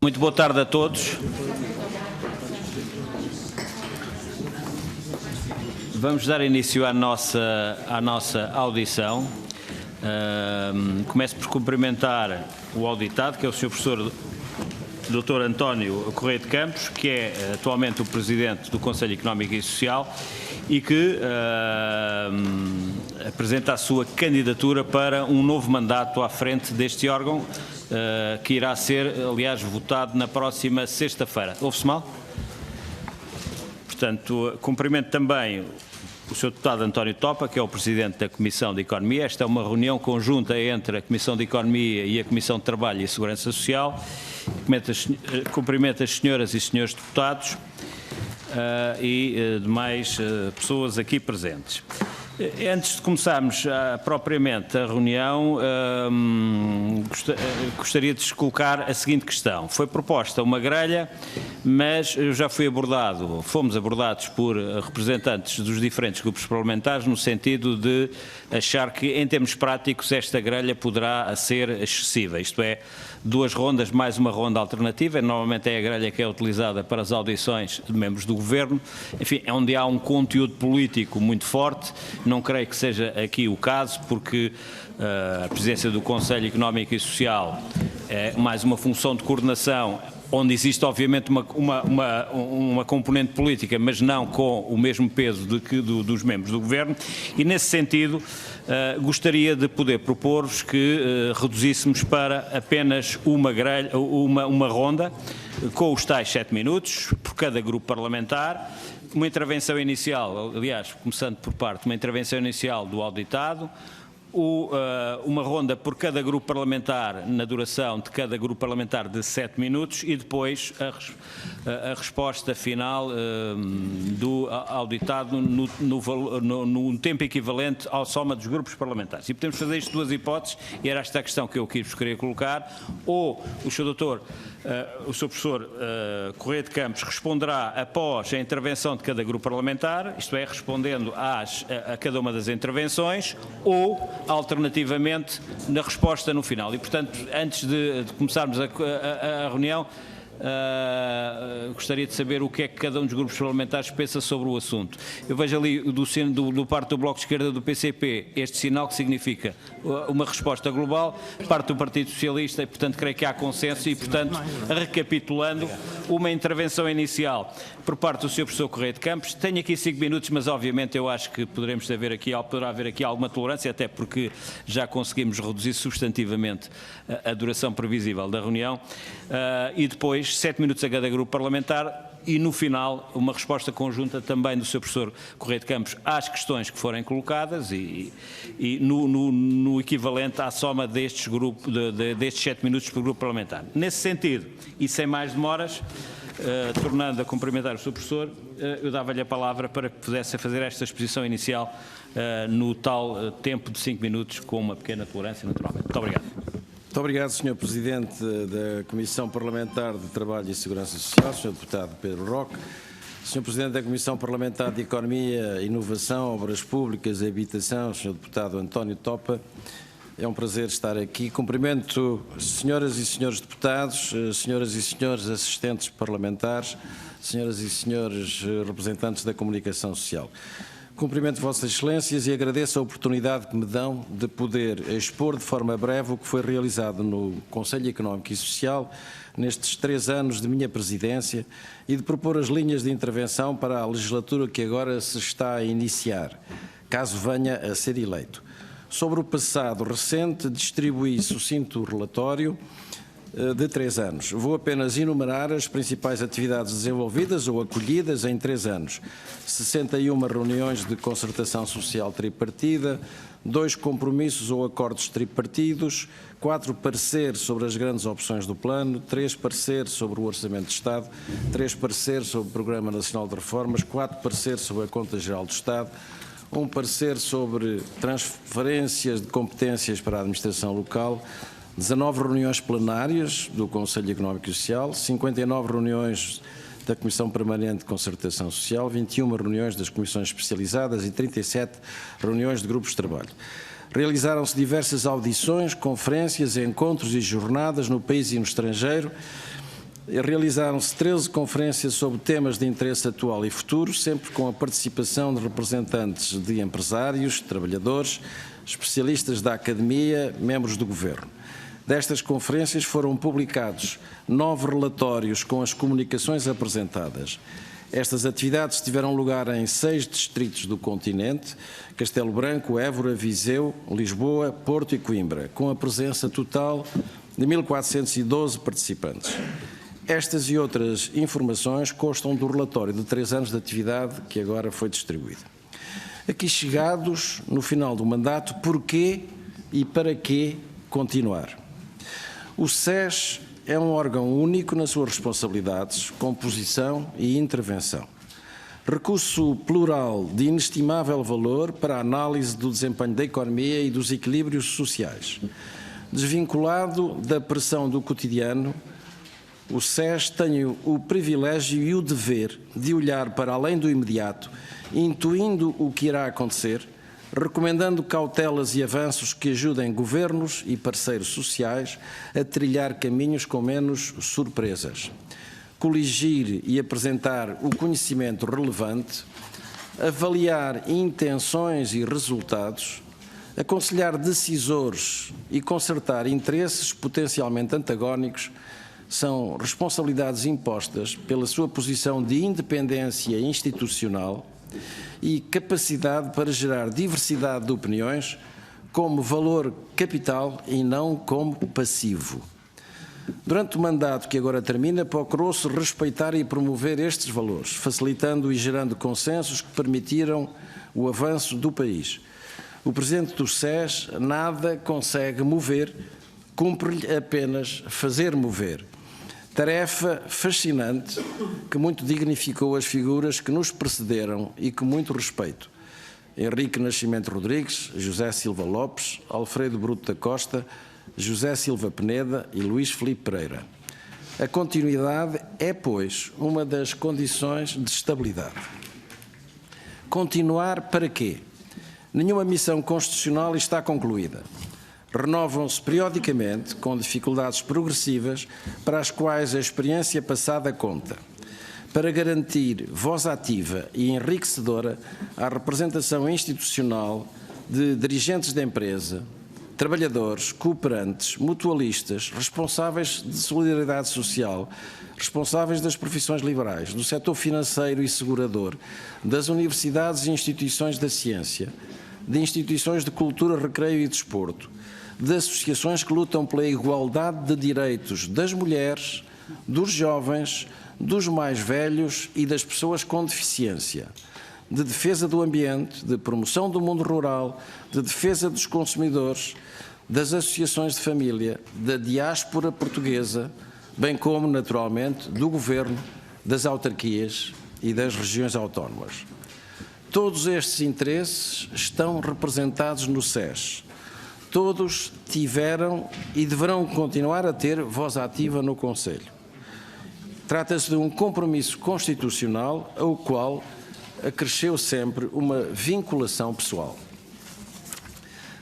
Muito boa tarde a todos. Vamos dar início à nossa audição. Começo por cumprimentar o auditado, que é o Sr. Professor Dr. António Correia de Campos, que é atualmente o Presidente do Conselho Económico e Social e que apresenta a sua candidatura para um novo mandato à frente deste órgão, que irá ser, aliás, votado na próxima sexta-feira. Ouve-se mal? Portanto, cumprimento também o Sr. Deputado António Topa, que é o Presidente da Comissão de Economia. Esta é uma reunião conjunta entre a Comissão de Economia e a Comissão de Trabalho e Segurança Social. Cumprimento as senhoras e senhores deputados e demais pessoas aqui presentes. Antes de começarmos propriamente a reunião, gostaria de colocar a seguinte questão. Foi proposta uma grelha, mas eu já fomos abordados por representantes dos diferentes grupos parlamentares no sentido de achar que, em termos práticos, esta grelha poderá ser excessiva, isto é, 2 rondas mais uma ronda alternativa. Normalmente é a grelha que é utilizada para as audições de membros do Governo, enfim, é onde há um conteúdo político muito forte. Não creio que seja aqui o caso, porque a presidência do Conselho Económico e Social é mais uma função de coordenação, onde existe obviamente uma componente política, mas não com o mesmo peso dos membros do Governo, e nesse sentido gostaria de poder propor-vos que reduzíssemos para apenas uma ronda, com os tais 7 minutos por cada grupo parlamentar, uma intervenção inicial, aliás, começando por parte, uma intervenção inicial do auditado, uma ronda por cada grupo parlamentar, na duração de cada grupo parlamentar de 7 minutos, e depois a resposta final do auditado no tempo equivalente à soma dos grupos parlamentares. E podemos fazer isto 2 hipóteses, e era esta a questão que eu vos queria colocar. Ou o Sr. Professor Correia de Campos responderá após a intervenção de cada grupo parlamentar, isto é, respondendo a cada uma das intervenções, ou alternativamente na resposta no final. E, portanto, antes de começarmos a reunião, gostaria de saber o que é que cada um dos grupos parlamentares pensa sobre o assunto. Eu vejo ali do parte do Bloco de Esquerda do PCP este sinal que significa uma resposta global, parte do Partido Socialista, e portanto creio que há consenso e, portanto, recapitulando, uma intervenção inicial por parte do Sr. Professor Correia de Campos. Tenho aqui 5 minutos, mas obviamente eu acho que poderá haver aqui alguma tolerância, até porque já conseguimos reduzir substantivamente a duração previsível da reunião, e depois 7 minutos a cada grupo parlamentar, e no final uma resposta conjunta também do Sr. Professor Correia de Campos às questões que forem colocadas e no equivalente à soma destes 7 minutos por grupo parlamentar. Nesse sentido, e sem mais demoras, tornando a cumprimentar o Sr. Professor, eu dava-lhe a palavra para que pudesse fazer esta exposição inicial no tal tempo de 5 minutos, com uma pequena tolerância, naturalmente. Muito obrigado. Muito obrigado, Sr. Presidente da Comissão Parlamentar de Trabalho e Segurança Social, Sr. Deputado Pedro Roque, Sr. Presidente da Comissão Parlamentar de Economia, Inovação, Obras Públicas e Habitação, Sr. Deputado António Topa. É um prazer estar aqui. Cumprimento senhoras e senhores deputados, senhoras e senhores assistentes parlamentares, senhoras e senhores representantes da comunicação social. Cumprimento Vossas Excelências e agradeço a oportunidade que me dão de poder expor de forma breve o que foi realizado no Conselho Económico e Social nestes 3 anos de minha presidência e de propor as linhas de intervenção para a legislatura que agora se está a iniciar, caso venha a ser eleito. Sobre o passado recente, distribuí sucinto relatório de 3 anos. Vou apenas enumerar as principais atividades desenvolvidas ou acolhidas em 3 anos. 61 reuniões de concertação social tripartida, 2 compromissos ou acordos tripartidos, 4 pareceres sobre as grandes opções do plano, 3 pareceres sobre o Orçamento de Estado, 3 pareceres sobre o Programa Nacional de Reformas, 4 pareceres sobre a Conta Geral do Estado, 1 parecer sobre transferências de competências para a administração local, 19 reuniões plenárias do Conselho Económico e Social, 59 reuniões da Comissão Permanente de Concertação Social, 21 reuniões das Comissões Especializadas e 37 reuniões de grupos de trabalho. Realizaram-se diversas audições, conferências, encontros e jornadas no país e no estrangeiro, Realizaram-se 13 conferências sobre temas de interesse atual e futuro, sempre com a participação de representantes de empresários, trabalhadores, especialistas da academia, membros do Governo. Destas conferências foram publicados 9 relatórios com as comunicações apresentadas. Estas atividades tiveram lugar em 6 distritos do continente: Castelo Branco, Évora, Viseu, Lisboa, Porto e Coimbra, com a presença total de 1.412 participantes. Estas e outras informações constam do relatório de 3 anos de atividade que agora foi distribuído. Aqui chegados, no final do mandato, porquê e para que continuar? O SES é um órgão único nas suas responsabilidades, composição e intervenção. Recurso plural de inestimável valor para a análise do desempenho da economia e dos equilíbrios sociais. Desvinculado da pressão do cotidiano, o SES tem o privilégio e o dever de olhar para além do imediato, intuindo o que irá acontecer, recomendando cautelas e avanços que ajudem governos e parceiros sociais a trilhar caminhos com menos surpresas. Coligir e apresentar o conhecimento relevante, avaliar intenções e resultados, aconselhar decisores e concertar interesses potencialmente antagónicos são responsabilidades impostas pela sua posição de independência institucional e capacidade para gerar diversidade de opiniões como valor capital e não como passivo. Durante o mandato que agora termina, procurou-se respeitar e promover estes valores, facilitando e gerando consensos que permitiram o avanço do país. O Presidente do SES nada consegue mover, cumpre-lhe apenas fazer mover. Tarefa fascinante que muito dignificou as figuras que nos precederam e que muito respeito. Henrique Nascimento Rodrigues, José Silva Lopes, Alfredo Bruto da Costa, José Silva Peneda e Luís Filipe Pereira. A continuidade é, pois, uma das condições de estabilidade. Continuar para quê? Nenhuma missão constitucional está concluída. Renovam-se periodicamente, com dificuldades progressivas, para as quais a experiência passada conta, para garantir voz ativa e enriquecedora à representação institucional de dirigentes da empresa, trabalhadores, cooperantes, mutualistas, responsáveis de solidariedade social, responsáveis das profissões liberais, do setor financeiro e segurador, das universidades e instituições da ciência, de instituições de cultura, recreio e desporto, de associações que lutam pela igualdade de direitos das mulheres, dos jovens, dos mais velhos e das pessoas com deficiência, de defesa do ambiente, de promoção do mundo rural, de defesa dos consumidores, das associações de família, da diáspora portuguesa, bem como, naturalmente, do Governo, das autarquias e das regiões autónomas. Todos estes interesses estão representados no SES. Todos tiveram e deverão continuar a ter voz ativa no Conselho. Trata-se de um compromisso constitucional ao qual acresceu sempre uma vinculação pessoal.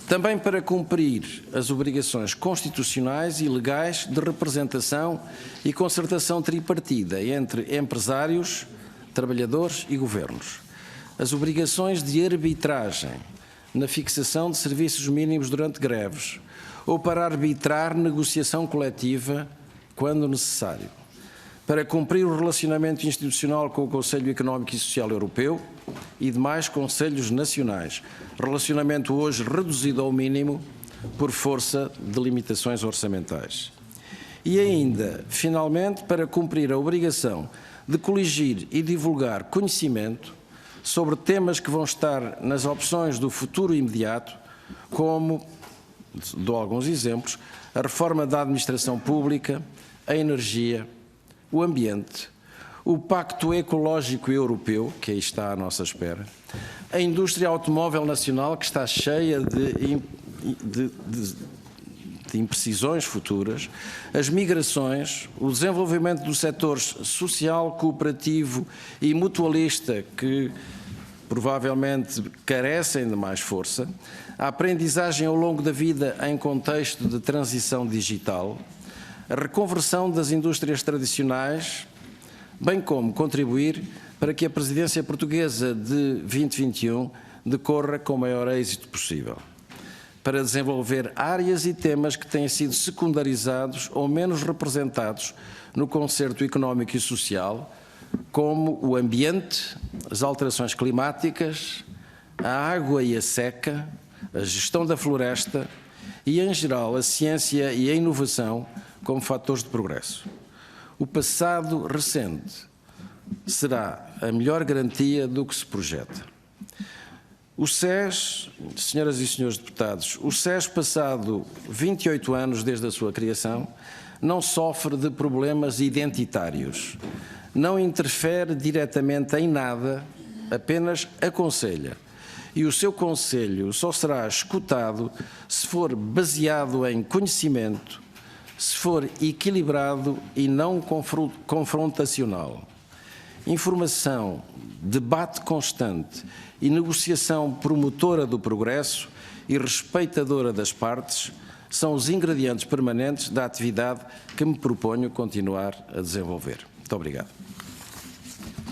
Também para cumprir as obrigações constitucionais e legais de representação e concertação tripartida entre empresários, trabalhadores e governos. As obrigações de arbitragem na fixação de serviços mínimos durante greves ou para arbitrar negociação coletiva quando necessário. Para cumprir o relacionamento institucional com o Conselho Económico e Social Europeu e demais conselhos nacionais, relacionamento hoje reduzido ao mínimo por força de limitações orçamentais. E ainda, finalmente, para cumprir a obrigação de coligir e divulgar conhecimento sobre temas que vão estar nas opções do futuro imediato, como, dou alguns exemplos, a reforma da administração pública, a energia, o ambiente, o Pacto Ecológico Europeu, que aí está à nossa espera, a indústria automóvel nacional, que está cheia de imprecisões futuras, as migrações, o desenvolvimento dos setores social, cooperativo e mutualista, que provavelmente carecem de mais força, a aprendizagem ao longo da vida em contexto de transição digital, a reconversão das indústrias tradicionais, bem como contribuir para que a presidência portuguesa de 2021 decorra com o maior êxito possível, para desenvolver áreas e temas que têm sido secundarizados ou menos representados no concerto económico e social, como o ambiente, as alterações climáticas, a água e a seca, a gestão da floresta e, em geral, a ciência e a inovação como fatores de progresso. O passado recente será a melhor garantia do que se projeta. O SES, senhoras e senhores deputados, o SES, passado 28 anos desde a sua criação, não sofre de problemas identitários, não interfere diretamente em nada, apenas aconselha. E o seu conselho só será escutado se for baseado em conhecimento, se for equilibrado e não confrontacional. Informação, debate constante e negociação promotora do progresso e respeitadora das partes são os ingredientes permanentes da atividade que me proponho continuar a desenvolver. Muito obrigado.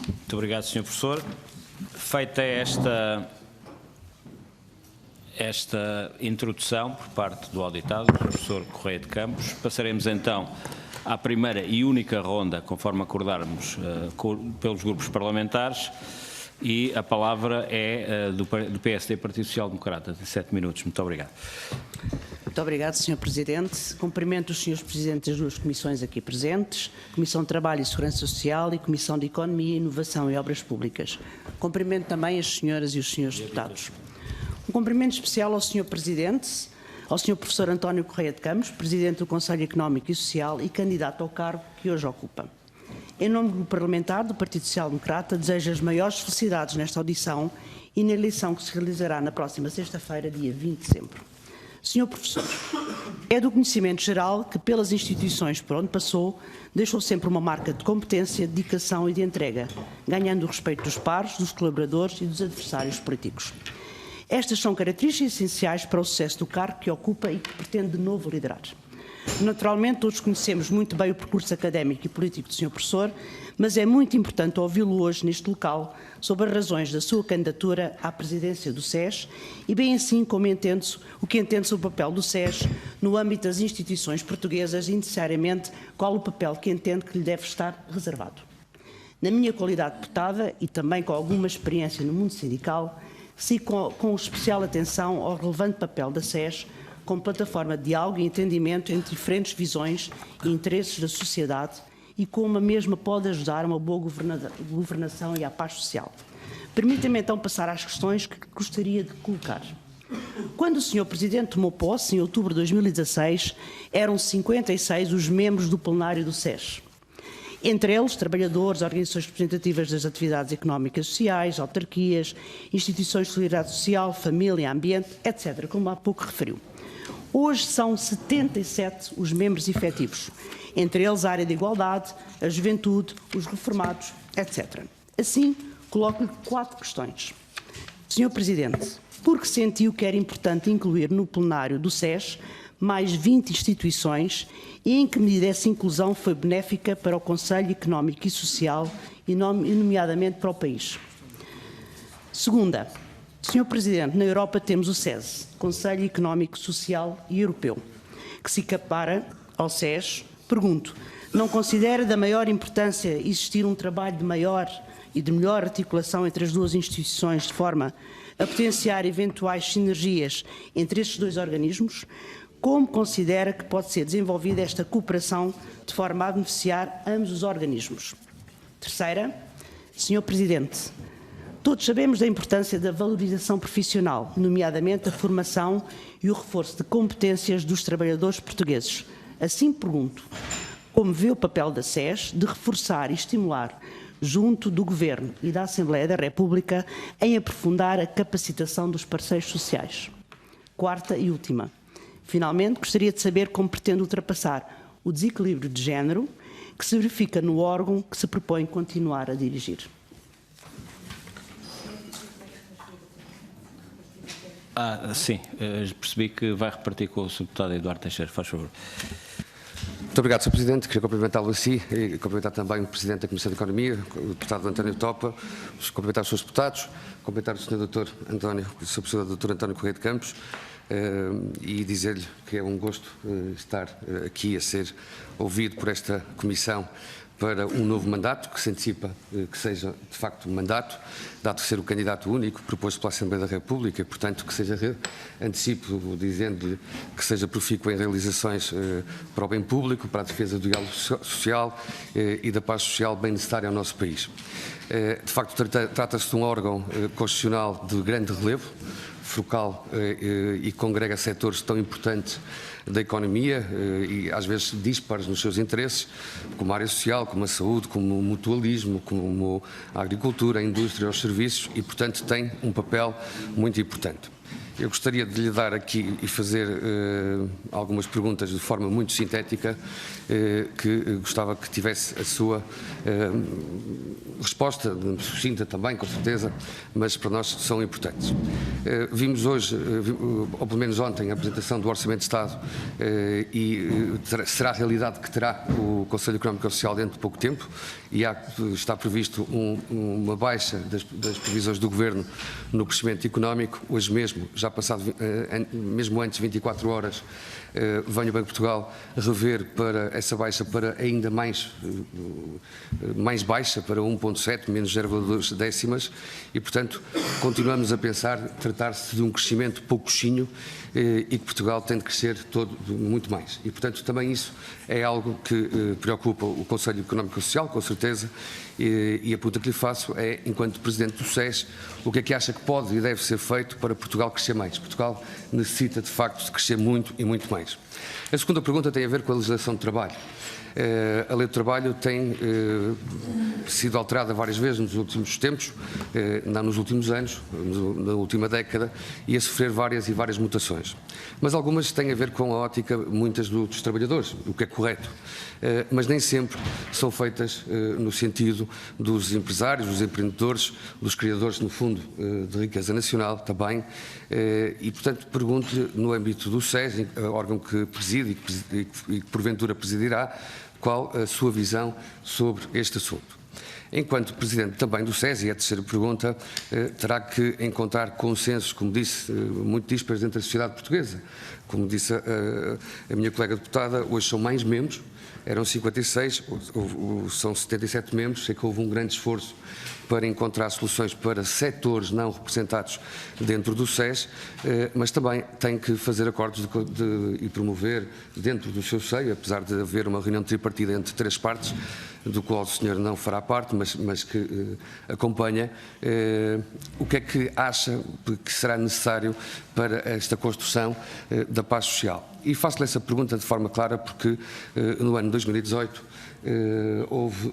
Muito obrigado, Sr. Professor. Feita esta introdução por parte do auditado, o professor Correia de Campos, passaremos então à primeira e única ronda, conforme acordarmos pelos grupos parlamentares, e a palavra é do PSD, Partido Social Democrata, de 7 minutos. Muito obrigado. Muito obrigado, Sr. Presidente. Cumprimento os Srs. Presidentes das duas comissões aqui presentes, Comissão de Trabalho e Segurança Social e Comissão de Economia, Inovação e Obras Públicas. Cumprimento também as senhoras e os senhores deputados. Um cumprimento especial ao Sr. Presidente, ao Sr. Professor António Correia de Campos, Presidente do Conselho Económico e Social e candidato ao cargo que hoje ocupa. Em nome do parlamentar do Partido Social Democrata, desejo as maiores felicidades nesta audição e na eleição que se realizará na próxima sexta-feira, dia 20 de dezembro. Sr. Professor, é do conhecimento geral que, pelas instituições por onde passou, deixou sempre uma marca de competência, dedicação e de entrega, ganhando o respeito dos pares, dos colaboradores e dos adversários políticos. Estas são características essenciais para o sucesso do cargo que ocupa e que pretende de novo liderar. Naturalmente, todos conhecemos muito bem o percurso académico e político do Sr. Professor, mas é muito importante ouvi-lo hoje neste local sobre as razões da sua candidatura à presidência do SES e bem assim como o que entende sobre o papel do SES no âmbito das instituições portuguesas e necessariamente qual o papel que entende que lhe deve estar reservado. Na minha qualidade de deputada e também com alguma experiência no mundo sindical, sigo com especial atenção ao relevante papel da SES como plataforma de diálogo e entendimento entre diferentes visões e interesses da sociedade e como a mesma pode ajudar a uma boa governação e à paz social. Permita-me então passar às questões que gostaria de colocar. Quando o Sr. Presidente tomou posse, em outubro de 2016, eram 56 os membros do plenário do SES. Entre eles, trabalhadores, organizações representativas das atividades económicas e sociais, autarquias, instituições de solidariedade social, família, ambiente, etc., como há pouco referiu. Hoje são 77 os membros efetivos, entre eles a área de igualdade, a juventude, os reformados, etc. Assim, coloco-lhe 4 questões. Sr. Presidente, por que sentiu que era importante incluir no plenário do SES mais 20 instituições e em que medida essa inclusão foi benéfica para o Conselho Económico e Social e nomeadamente para o país? Segunda, Sr. Presidente, na Europa temos o SES, Conselho Económico, Social e Europeu, que se equipara ao SES. Pergunto, não considera da maior importância existir um trabalho de maior e de melhor articulação entre as duas instituições de forma a potenciar eventuais sinergias entre estes dois organismos? Como considera que pode ser desenvolvida esta cooperação de forma a beneficiar ambos os organismos? Terceira, Sr. Presidente, todos sabemos da importância da valorização profissional, nomeadamente a formação e o reforço de competências dos trabalhadores portugueses. Assim pergunto, como vê o papel da SES de reforçar e estimular, junto do Governo e da Assembleia da República, em aprofundar a capacitação dos parceiros sociais? Quarta e última. Finalmente, gostaria de saber como pretende ultrapassar o desequilíbrio de género que se verifica no órgão que se propõe continuar a dirigir. Sim, percebi que vai repartir com o Sr. Deputado Eduardo Teixeira, faz favor. Muito obrigado, Sr. Presidente. Queria cumprimentá-lo a si e cumprimentar também o Presidente da Comissão de Economia, o deputado António Topa, cumprimentar os seus deputados, cumprimentar o Sr. Dr. António, o Sr. Professor Dr. António Correia de Campos e dizer-lhe que é um gosto estar aqui a ser ouvido por esta Comissão para um novo mandato, que se antecipa que seja de facto um mandato, dado que ser o candidato único proposto pela Assembleia da República, e portanto que seja, antecipo dizendo-lhe que seja profícuo em realizações para o bem público, para a defesa do diálogo social e da paz social bem necessária ao nosso país. De facto, trata-se de um órgão constitucional de grande relevo, focal e congrega setores tão importantes da economia e às vezes dispares nos seus interesses, como a área social, como a saúde, como o mutualismo, como a agricultura, a indústria, os serviços e, portanto, tem um papel muito importante. Eu gostaria de lhe dar aqui e fazer algumas perguntas de forma muito sintética, que gostava que tivesse a sua resposta, sucinta também, com certeza, mas para nós são importantes. Vimos hoje, ou pelo menos ontem, a apresentação do Orçamento de Estado e será a realidade que terá o Conselho Económico e Social dentro de pouco tempo e está previsto uma baixa das previsões do Governo no crescimento económico. Hoje mesmo, já passado, mesmo antes de 24 horas, venho o Banco de Portugal rever para essa baixa para ainda mais baixa, para 1,7, menos 0,2 décimas, e portanto continuamos a pensar, tratar-se de um crescimento pouquinho e que Portugal tem de crescer muito mais. E portanto também isso é algo que preocupa o Conselho Económico e Social, com certeza, e a pergunta que lhe faço é, enquanto Presidente do SES, o que é que acha que pode e deve ser feito para Portugal crescer mais? Portugal necessita de facto de crescer muito e muito mais. A segunda pergunta tem a ver com a legislação do trabalho. A lei do trabalho tem sido alterada várias vezes nos últimos tempos, não nos últimos anos, na última década, e a sofrer várias mutações. Mas algumas têm a ver com a ótica, muitas dos trabalhadores, o que é correto. Mas nem sempre são feitas no sentido dos empresários, dos empreendedores, dos criadores, no fundo, de riqueza nacional também. E, portanto, pergunto-lhe, no âmbito do SES, órgão que preside e que porventura presidirá, qual a sua visão sobre este assunto. Enquanto Presidente também do SES, e a terceira pergunta, terá que encontrar consensos, como disse, muito dispares entre a sociedade portuguesa. Como disse a minha colega deputada, hoje são mais membros, eram 56, são 77 membros, sei que houve um grande esforço para encontrar soluções para setores não representados dentro do SES, mas também tem que fazer acordos e promover dentro do seu seio, apesar de haver uma reunião tripartida entre três partes, do qual o senhor não fará parte, mas que acompanha, o que é que acha que será necessário para esta construção da paz social. E faço-lhe essa pergunta de forma clara porque no ano 2018 houve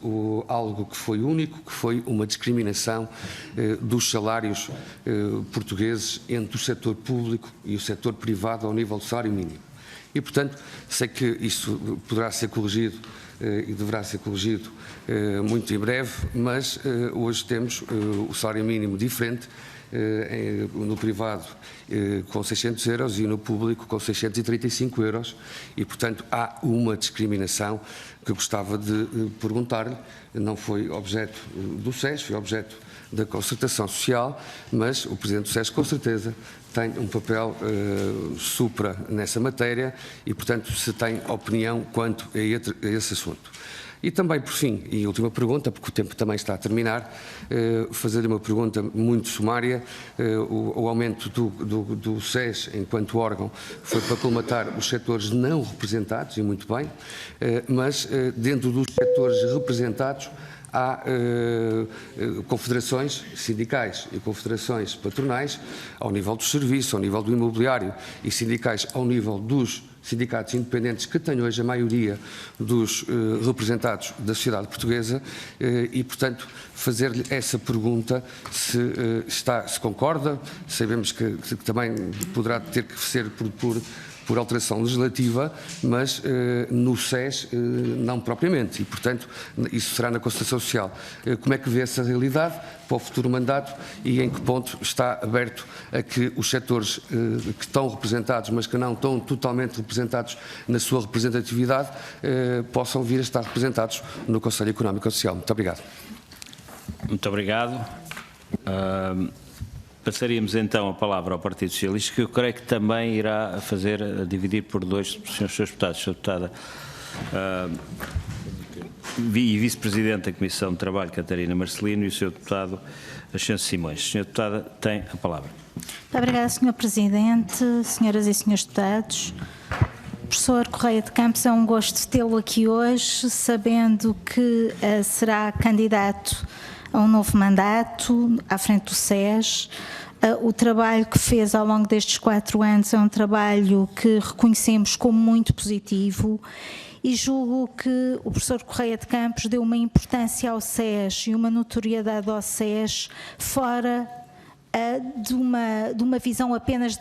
algo que foi único, que foi uma discriminação dos salários portugueses entre o setor público e o setor privado ao nível do salário mínimo. E, portanto, sei que isso poderá ser corrigido e deverá ser corrigido muito em breve, mas hoje temos o salário mínimo diferente, no privado com 600 euros e no público com 635 euros e, portanto, há uma discriminação que gostava de perguntar-lhe, não foi objeto do SES, foi objeto da concertação social, mas o Presidente do SES, com certeza, tem um papel supra nessa matéria e, portanto, se tem opinião quanto a esse assunto. E também, por fim, e última pergunta, porque o tempo também está a terminar, fazer-lhe uma pergunta muito sumária. O aumento do SES enquanto órgão foi para colmatar os setores não representados, e muito bem, mas dentro dos setores representados há confederações sindicais e confederações patronais ao nível do serviço, ao nível do imobiliário e sindicais ao nível dos sindicatos independentes que têm hoje a maioria dos representados da sociedade portuguesa e, portanto, fazer-lhe essa pergunta se concorda. Sabemos que também poderá ter que ser por alteração legislativa, mas no SES não propriamente e, portanto, isso será na concertação social. Como é que vê essa realidade? para o futuro mandato e em que ponto está aberto a que os setores que estão representados, mas que não estão totalmente representados na sua representatividade, possam vir a estar representados no Conselho Económico e Social. Muito obrigado. Muito obrigado. Passaríamos então a palavra ao Partido Socialista, que eu creio que também irá dividir por dois os seus deputados. Sra. Deputada e Vice-Presidente da Comissão de Trabalho, Catarina Marcelino, e o Sr. Deputado Ascenso Simões. Sra. Deputada, tem a palavra. Muito obrigada, Sr. Presidente, senhoras e senhores deputados. Professor Correia de Campos, é um gosto tê-lo aqui hoje, sabendo que será candidato a um novo mandato à frente do SES. O trabalho que fez ao longo destes 4 anos é um trabalho que reconhecemos como muito positivo e julgo que o professor Correia de Campos deu uma importância ao SES e uma notoriedade ao SES fora de uma visão apenas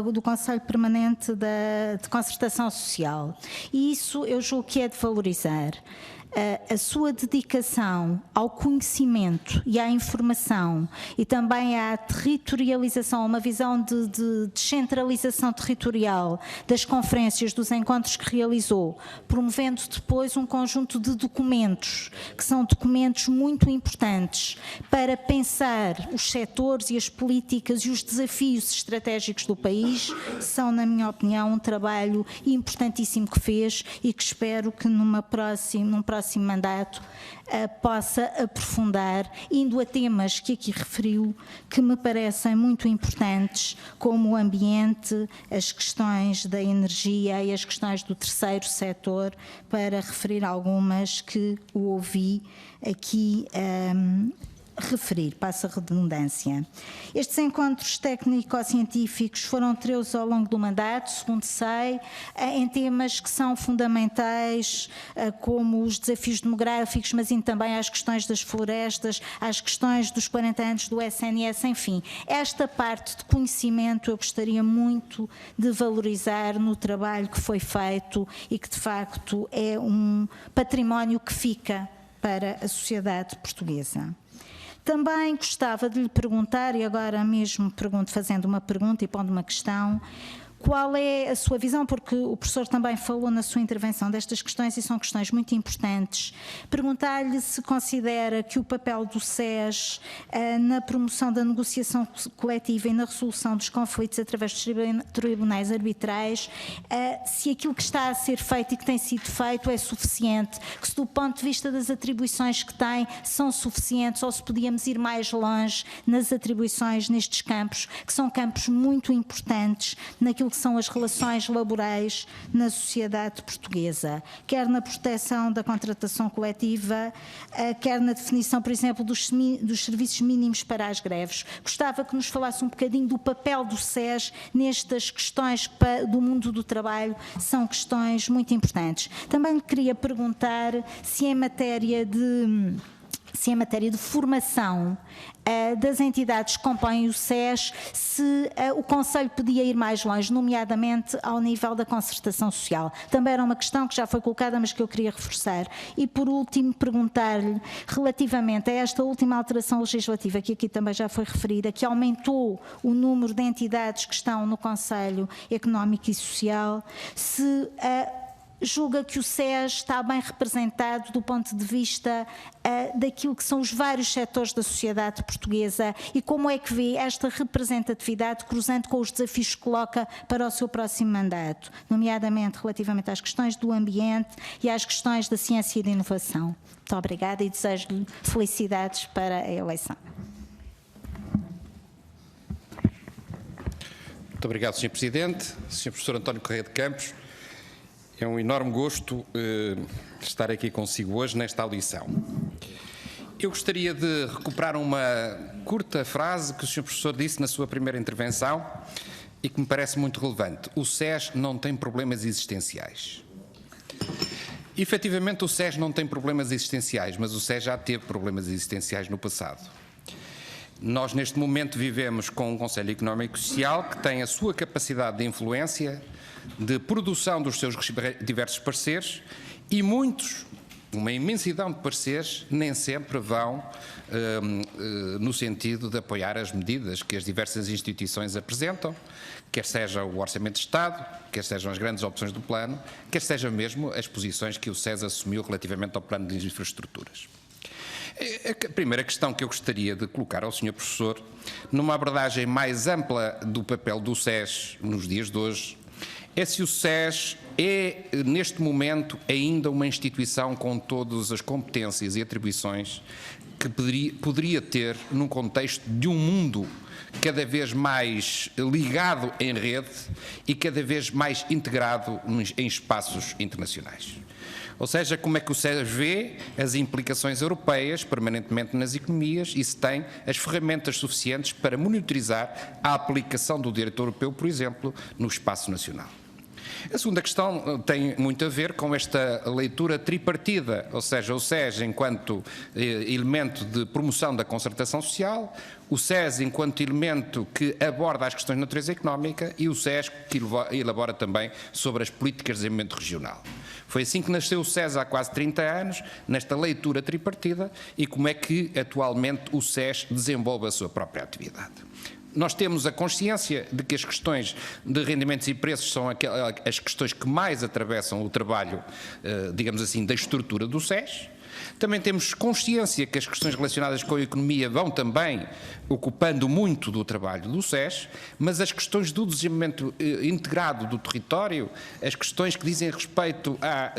do Conselho Permanente de Concertação Social. E isso eu julgo que é de valorizar. A sua dedicação ao conhecimento e à informação e também à territorialização, uma visão de descentralização territorial das conferências, dos encontros que realizou, promovendo depois um conjunto de documentos, que são documentos muito importantes para pensar os setores e as políticas e os desafios estratégicos do país, são, na minha opinião, um trabalho importantíssimo que fez e que espero que num próximo mandato possa aprofundar, indo a temas que aqui referiu, que me parecem muito importantes, como o ambiente, as questões da energia e as questões do terceiro setor, para referir algumas que o ouvi aqui referir, passa a redundância. Estes encontros técnico-científicos foram 13 ao longo do mandato, segundo sei, em temas que são fundamentais, como os desafios demográficos, mas também às questões das florestas, às questões dos 40 anos do SNS, enfim. Esta parte de conhecimento eu gostaria muito de valorizar no trabalho que foi feito e que, de facto, é um património que fica para a sociedade portuguesa. Também gostava de lhe perguntar, e agora mesmo fazendo uma pergunta e pondo uma questão, qual é a sua visão, porque o professor também falou na sua intervenção destas questões e são questões muito importantes. Perguntar-lhe se considera que o papel do SES na promoção da negociação coletiva e na resolução dos conflitos através dos tribunais arbitrais, se aquilo que está a ser feito e que tem sido feito é suficiente, que se do ponto de vista das atribuições que tem são suficientes ou se podíamos ir mais longe nas atribuições nestes campos, que são campos muito importantes naquilo que são as relações laborais na sociedade portuguesa, quer na proteção da contratação coletiva, quer na definição, por exemplo, dos serviços mínimos para as greves. Gostava que nos falasse um bocadinho do papel do SES nestas questões do mundo do trabalho, são questões muito importantes. Também lhe queria perguntar se em matéria de formação das entidades que compõem o SES, se o Conselho podia ir mais longe, nomeadamente ao nível da concertação social. Também era uma questão que já foi colocada, mas que eu queria reforçar. E, por último, perguntar-lhe, relativamente a esta última alteração legislativa, que aqui também já foi referida, que aumentou o número de entidades que estão no Conselho Económico e Social, se julga que o SES está bem representado do ponto de vista daquilo que são os vários setores da sociedade portuguesa e como é que vê esta representatividade cruzando com os desafios que coloca para o seu próximo mandato, nomeadamente relativamente às questões do ambiente e às questões da ciência e da inovação. Muito obrigada e desejo-lhe felicidades para a eleição. Muito obrigado, Sr. Presidente. Sr. Professor António Correia de Campos, é um enorme gosto estar aqui consigo hoje nesta audição. Eu gostaria de recuperar uma curta frase que o Sr. Professor disse na sua primeira intervenção e que me parece muito relevante. O SES não tem problemas existenciais. Efetivamente, o SES não tem problemas existenciais, mas o SES já teve problemas existenciais no passado. Nós, neste momento, vivemos com um Conselho Económico e Social que tem a sua capacidade de influência, de produção dos seus diversos pareceres e muitos uma imensidão de pareceres, nem sempre vão no sentido de apoiar as medidas que as diversas instituições apresentam, quer seja o Orçamento de Estado, quer sejam as grandes opções do plano, quer sejam mesmo as posições que o SES assumiu relativamente ao plano de infraestruturas. A primeira questão que eu gostaria de colocar ao Sr. Professor, numa abordagem mais ampla do papel do SES nos dias de hoje, é se o SES é, neste momento, ainda uma instituição com todas as competências e atribuições que poderia ter num contexto de um mundo cada vez mais ligado em rede e cada vez mais integrado em espaços internacionais. Ou seja, como é que o SES vê as implicações europeias permanentemente nas economias e se tem as ferramentas suficientes para monitorizar a aplicação do direito europeu, por exemplo, no espaço nacional. A segunda questão tem muito a ver com esta leitura tripartida, ou seja, o SES enquanto elemento de promoção da concertação social, o SES enquanto elemento que aborda as questões de natureza económica e o SES que elabora também sobre as políticas de desenvolvimento regional. Foi assim que nasceu o SES há quase 30 anos, nesta leitura tripartida, e como é que atualmente o SES desenvolve a sua própria atividade. Nós temos a consciência de que as questões de rendimentos e preços são as questões que mais atravessam o trabalho, digamos assim, da estrutura do SES. Também temos consciência que as questões relacionadas com a economia vão também ocupando muito do trabalho do SES, mas as questões do desenvolvimento integrado do território, as questões que dizem respeito à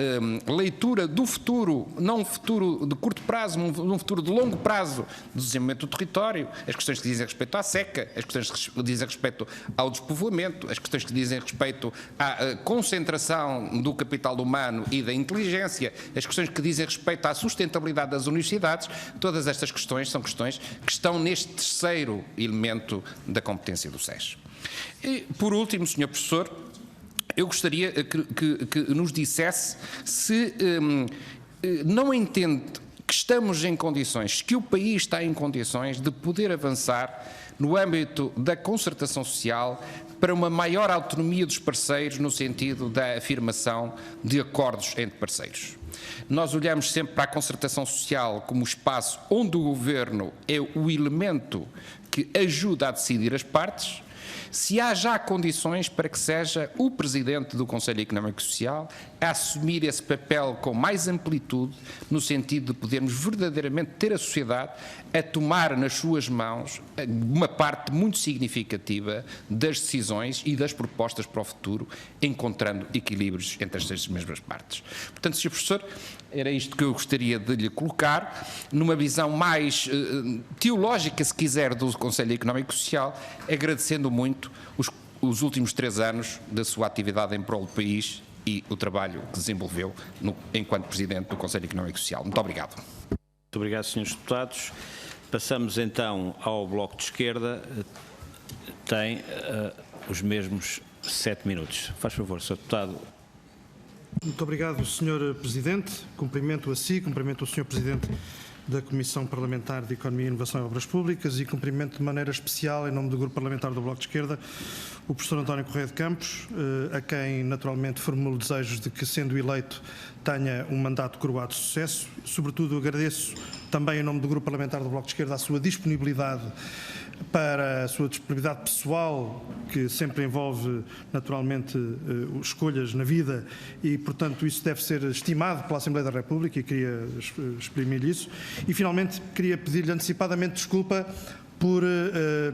leitura do futuro, não um futuro de curto prazo, um futuro de longo prazo do desenvolvimento do território, as questões que dizem respeito à seca, as questões que dizem respeito ao despovoamento, as questões que dizem respeito à concentração do capital humano e da inteligência, as questões que dizem respeito à sustentabilidade das universidades, todas estas questões são questões que estão neste terceiro elemento da competência do SES. E, por último, Sr. Professor, eu gostaria que nos dissesse se não entende que estamos em condições, que o país está em condições de poder avançar no âmbito da concertação social para uma maior autonomia dos parceiros no sentido da afirmação de acordos entre parceiros. Nós olhamos sempre para a concertação social como o espaço onde o Governo é o elemento que ajuda a decidir as partes, se há já condições para que seja o Presidente do Conselho Económico e Social a assumir esse papel com mais amplitude, no sentido de podermos verdadeiramente ter a sociedade a tomar nas suas mãos uma parte muito significativa das decisões e das propostas para o futuro, encontrando equilíbrios entre estas mesmas partes. Portanto, Sr. Professor, era isto que eu gostaria de lhe colocar, numa visão mais teológica, se quiser, do Conselho Económico e Social, agradecendo muito os últimos 3 anos da sua atividade em prol do país e o trabalho que desenvolveu enquanto Presidente do Conselho Económico e Social. Muito obrigado. Muito obrigado, Srs. Deputados. Passamos então ao Bloco de Esquerda. Tem os mesmos 7 minutos. Faz favor, Sr. Deputado. Muito obrigado, Sr. Presidente. Cumprimento a si, cumprimento o Sr. Presidente da Comissão Parlamentar de Economia, Inovação e Obras Públicas e cumprimento de maneira especial, em nome do Grupo Parlamentar do Bloco de Esquerda, o professor António Correia de Campos, a quem naturalmente formulo desejos de que, sendo eleito, tenha um mandato coroado de sucesso. Sobretudo agradeço também, em nome do Grupo Parlamentar do Bloco de Esquerda, a sua disponibilidade para a sua disponibilidade pessoal, que sempre envolve naturalmente escolhas na vida e, portanto, isso deve ser estimado pela Assembleia da República e queria exprimir isso. E, finalmente, queria pedir-lhe antecipadamente desculpa por,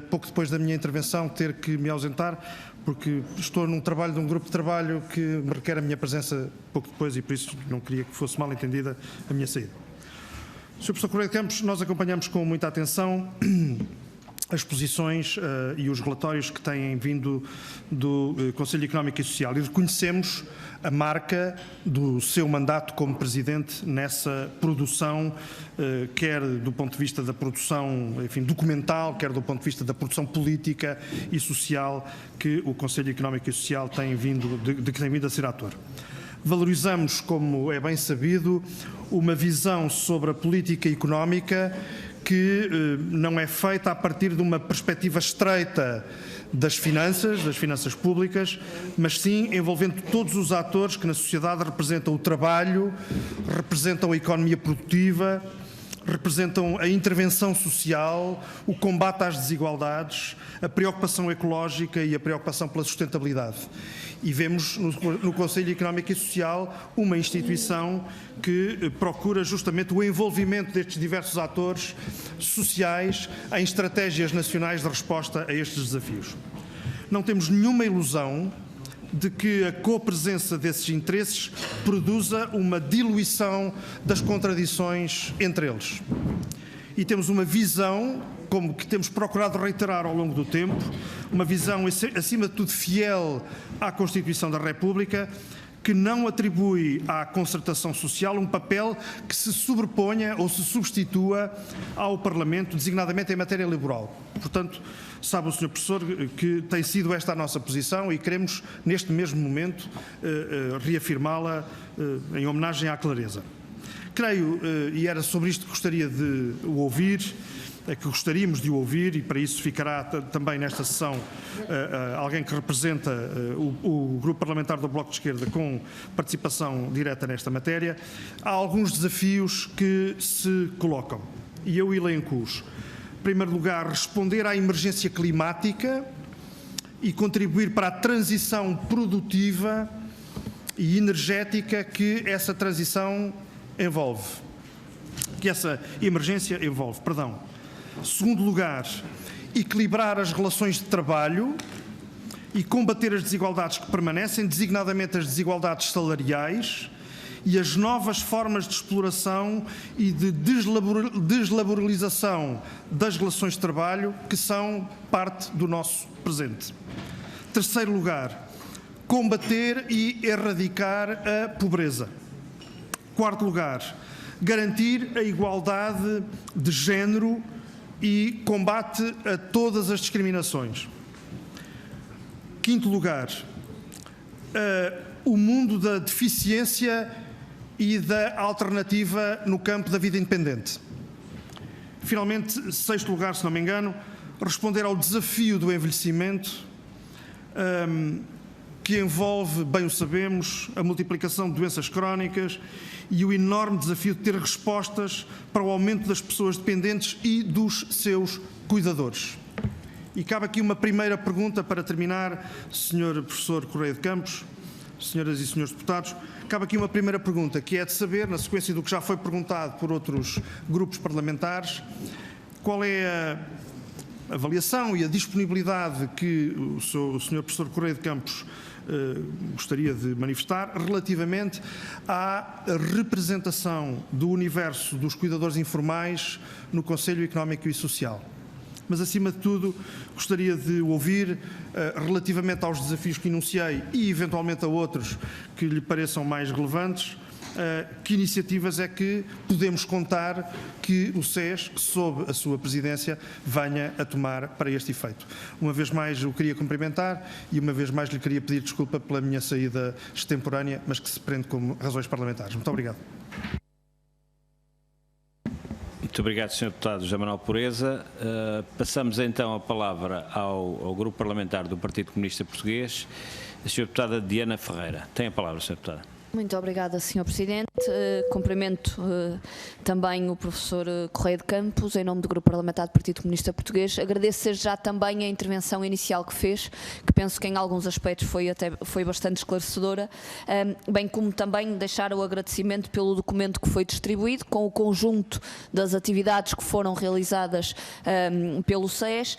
pouco depois da minha intervenção, ter que me ausentar, porque estou num trabalho de um grupo de trabalho que me requer a minha presença pouco depois e, por isso, não queria que fosse mal entendida a minha saída. Sr. Professor Correia de Campos, nós acompanhamos com muita atenção as posições e os relatórios que têm vindo do Conselho Económico e Social e reconhecemos a marca do seu mandato como Presidente nessa produção, quer do ponto de vista da produção, enfim, documental, quer do ponto de vista da produção política e social que o Conselho Económico e Social tem vindo, de que tem vindo a ser ator. Valorizamos, como é bem sabido, uma visão sobre a política económica que não é feita a partir de uma perspectiva estreita das finanças públicas, mas sim envolvendo todos os atores que na sociedade representam o trabalho, representam a economia produtiva, representam a intervenção social, o combate às desigualdades, a preocupação ecológica e a preocupação pela sustentabilidade. E vemos no Conselho Económico e Social uma instituição que procura justamente o envolvimento destes diversos atores sociais em estratégias nacionais de resposta a estes desafios. Não temos nenhuma ilusão de que a copresença desses interesses produza uma diluição das contradições entre eles. E temos uma visão, como que temos procurado reiterar ao longo do tempo, uma visão acima de tudo fiel à Constituição da República, que não atribui à concertação social um papel que se sobreponha ou se substitua ao Parlamento, designadamente em matéria laboral. Portanto, sabe o Sr. Professor que tem sido esta a nossa posição e queremos, neste mesmo momento, reafirmá-la em homenagem à clareza. Creio, e era sobre isto que gostaria de o ouvir, que gostaríamos de o ouvir, e para isso ficará também nesta sessão alguém que representa o Grupo Parlamentar do Bloco de Esquerda com participação direta nesta matéria. Há alguns desafios que se colocam e eu elenco-os. Em primeiro lugar, responder à emergência climática e contribuir para a transição produtiva e energética que essa transição envolve, que essa emergência envolve, perdão. Segundo lugar, equilibrar as relações de trabalho e combater as desigualdades que permanecem, designadamente as desigualdades salariais e as novas formas de exploração e de deslaboralização das relações de trabalho que são parte do nosso presente. Terceiro lugar, combater e erradicar a pobreza. Quarto lugar, garantir a igualdade de género e combate a todas as discriminações. Quinto lugar, o mundo da deficiência e da alternativa no campo da vida independente. Finalmente, sexto lugar, se não me engano, responder ao desafio do envelhecimento, que envolve, bem o sabemos, a multiplicação de doenças crónicas e o enorme desafio de ter respostas para o aumento das pessoas dependentes e dos seus cuidadores. E cabe aqui uma primeira pergunta para terminar, Sr. Professor Correia de Campos, senhoras e senhores deputados, cabe aqui uma primeira pergunta, que é de saber, na sequência do que já foi perguntado por outros grupos parlamentares, qual é a avaliação e a disponibilidade que o Sr. Professor Correia de Campos gostaria de manifestar relativamente à representação do universo dos cuidadores informais no Conselho Económico e Social. Mas, acima de tudo, gostaria de ouvir, relativamente aos desafios que enunciei e, eventualmente, a outros que lhe pareçam mais relevantes, que iniciativas é que podemos contar que o SES, sob a sua presidência, venha a tomar para este efeito. Uma vez mais o queria cumprimentar e uma vez mais lhe queria pedir desculpa pela minha saída extemporânea, mas que se prende como razões parlamentares. Muito obrigado. Muito obrigado, Sr. Deputado José Manuel Pureza. Passamos então a palavra ao Grupo Parlamentar do Partido Comunista Português, a Sra. Deputada Diana Ferreira. Tem a palavra, Sra. Deputada. Muito obrigada, Sr. Presidente. Cumprimento também o professor Correia de Campos, em nome do Grupo Parlamentar do Partido Comunista Português. Agradeço já também a intervenção inicial que fez, que penso que em alguns aspectos foi bastante esclarecedora, bem como também deixar o agradecimento pelo documento que foi distribuído, com o conjunto das atividades que foram realizadas pelo SES,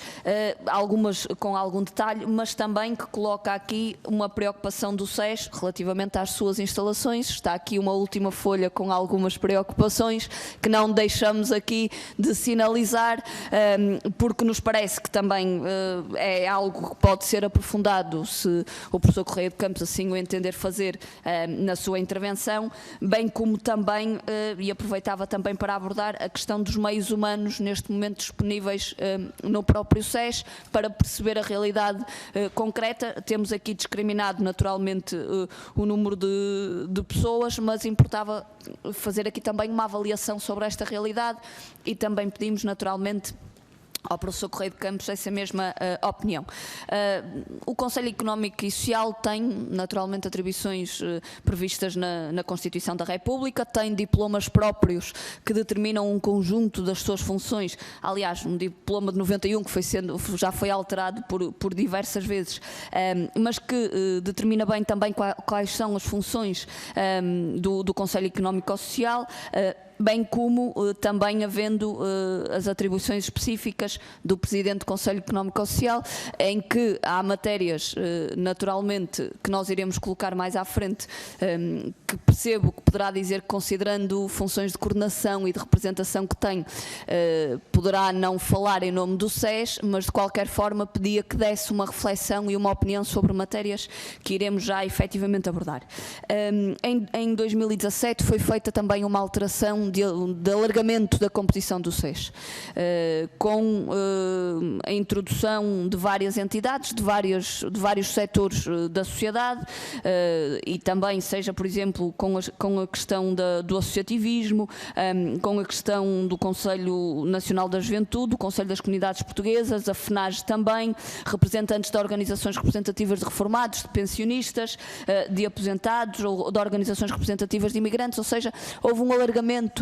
algumas com algum detalhe, mas também que coloca aqui uma preocupação do SES relativamente às suas instalações. Está aqui uma última folha com algumas preocupações que não deixamos aqui de sinalizar, porque nos parece que também é algo que pode ser aprofundado se o professor Correia de Campos assim o entender fazer na sua intervenção, bem como também, e aproveitava também para abordar a questão dos meios humanos neste momento disponíveis no próprio SES, para perceber a realidade concreta. Temos aqui discriminado naturalmente o número de pessoas, mas importava fazer aqui também uma avaliação sobre esta realidade e também pedimos naturalmente ao professor Correia de Campos essa mesma opinião. O Conselho Económico e Social tem, naturalmente, atribuições previstas na Constituição da República, tem diplomas próprios que determinam um conjunto das suas funções. Aliás, um diploma de 91 que já foi alterado por diversas vezes, mas que determina bem também quais são as funções do Conselho Económico e Social, bem como também havendo as atribuições específicas do Presidente do Conselho Económico e Social, em que há matérias, naturalmente, que nós iremos colocar mais à frente, que percebo que poderá dizer que, considerando funções de coordenação e de representação que tem, poderá não falar em nome do SES, mas de qualquer forma pedia que desse uma reflexão e uma opinião sobre matérias que iremos já efetivamente abordar. Em 2017 foi feita também uma alteração de alargamento da composição do SES, com a introdução de várias entidades, de vários setores da sociedade, e também, seja por exemplo, com a questão do associativismo, com a questão do Conselho Nacional da Juventude, do Conselho das Comunidades Portuguesas, a FNAG também, representantes de organizações representativas de reformados, de pensionistas, de aposentados, ou de organizações representativas de imigrantes, ou seja, houve um alargamento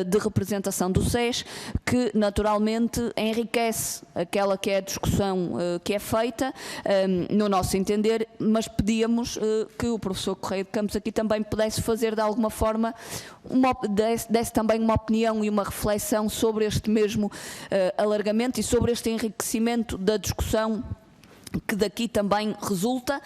de representação do SES que naturalmente enriquece aquela que é a discussão que é feita, no nosso entender, mas pedíamos que o professor Correia de Campos aqui também pudesse fazer de alguma forma, desse também uma opinião e uma reflexão sobre este mesmo alargamento e sobre este enriquecimento da discussão que daqui também resulta,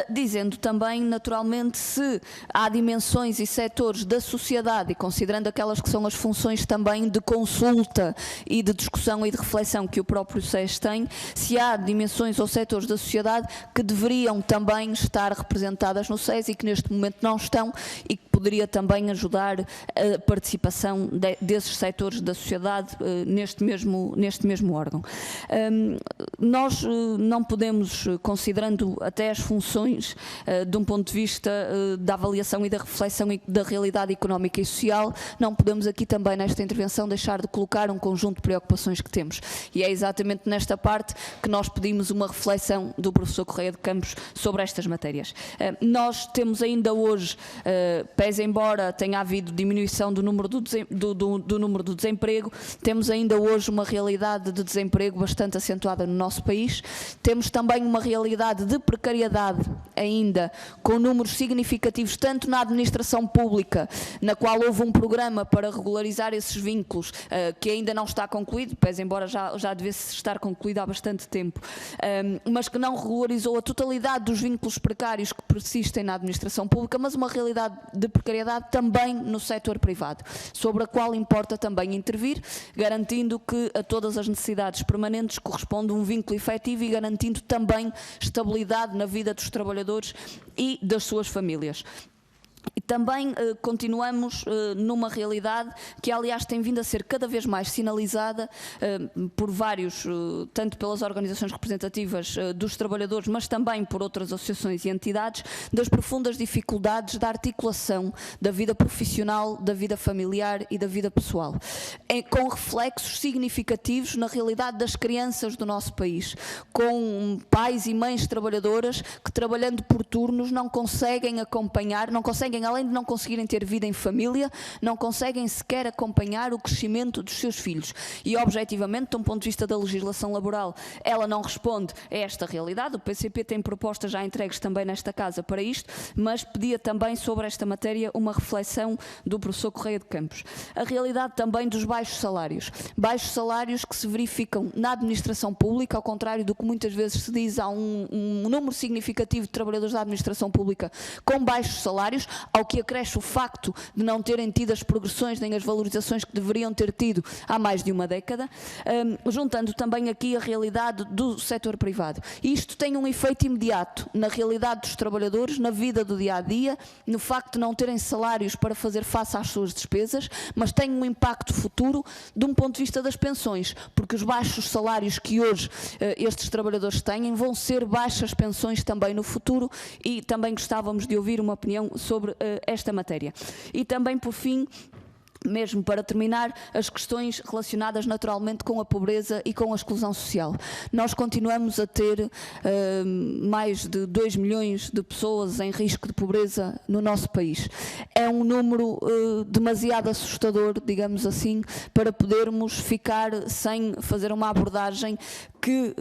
dizendo também, naturalmente, se há dimensões e setores da sociedade, e considerando aquelas que são as funções também de consulta e de discussão e de reflexão que o próprio SES tem, se há dimensões ou setores da sociedade que deveriam também estar representadas no SES e que neste momento não estão, e que poderia também ajudar a participação desses setores da sociedade neste mesmo órgão. Nós não podemos, considerando até as funções de um ponto de vista da avaliação e da reflexão da realidade económica e social, não podemos aqui também nesta intervenção deixar de colocar um conjunto de preocupações que temos. E é exatamente nesta parte que nós pedimos uma reflexão do professor Correia de Campos sobre estas matérias. Nós temos ainda hoje, pese embora tenha havido diminuição do número do desemprego, temos ainda hoje uma realidade de desemprego bastante acentuada no nosso país. Temos também uma realidade de precariedade ainda, com números significativos, tanto na administração pública, na qual houve um programa para regularizar esses vínculos, que ainda não está concluído, pese embora já devesse estar concluído há bastante tempo, mas que não regularizou a totalidade dos vínculos precários que persistem na administração pública, mas uma realidade de precariedade também no setor privado, sobre a qual importa também intervir, garantindo que a todas as necessidades permanentes corresponde um vínculo efetivo e garantindo também estabilidade na vida dos trabalhadores e das suas famílias. E também continuamos numa realidade que, aliás, tem vindo a ser cada vez mais sinalizada por vários, tanto pelas organizações representativas dos trabalhadores, mas também por outras associações e entidades, das profundas dificuldades da articulação da vida profissional, da vida familiar e da vida pessoal, com reflexos significativos na realidade das crianças do nosso país, com pais e mães trabalhadoras que, trabalhando por turnos, não conseguem acompanhar, além de não conseguirem ter vida em família, não conseguem sequer acompanhar o crescimento dos seus filhos. E, objetivamente, de um ponto de vista da legislação laboral, ela não responde a esta realidade. O PCP tem propostas já entregues também nesta casa para isto, mas pedia também sobre esta matéria uma reflexão do professor Correia de Campos. A realidade também dos baixos salários que se verificam na administração pública, ao contrário do que muitas vezes se diz, há um número significativo de trabalhadores da administração pública com baixos salários, ao que acresce o facto de não terem tido as progressões nem as valorizações que deveriam ter tido há mais de uma década, juntando também aqui a realidade do setor privado. Isto tem um efeito imediato na realidade dos trabalhadores, na vida do dia-a-dia, no facto de não terem salários para fazer face às suas despesas, mas tem um impacto futuro de um ponto de vista das pensões, porque os baixos salários que hoje estes trabalhadores têm vão ser baixas pensões também no futuro, e também gostávamos de ouvir uma opinião sobre esta matéria. E também, por fim, mesmo para terminar, as questões relacionadas naturalmente com a pobreza e com a exclusão social. Nós continuamos a ter mais de 2 milhões de pessoas em risco de pobreza no nosso país. É um número demasiado assustador, digamos assim, para podermos ficar sem fazer uma abordagem que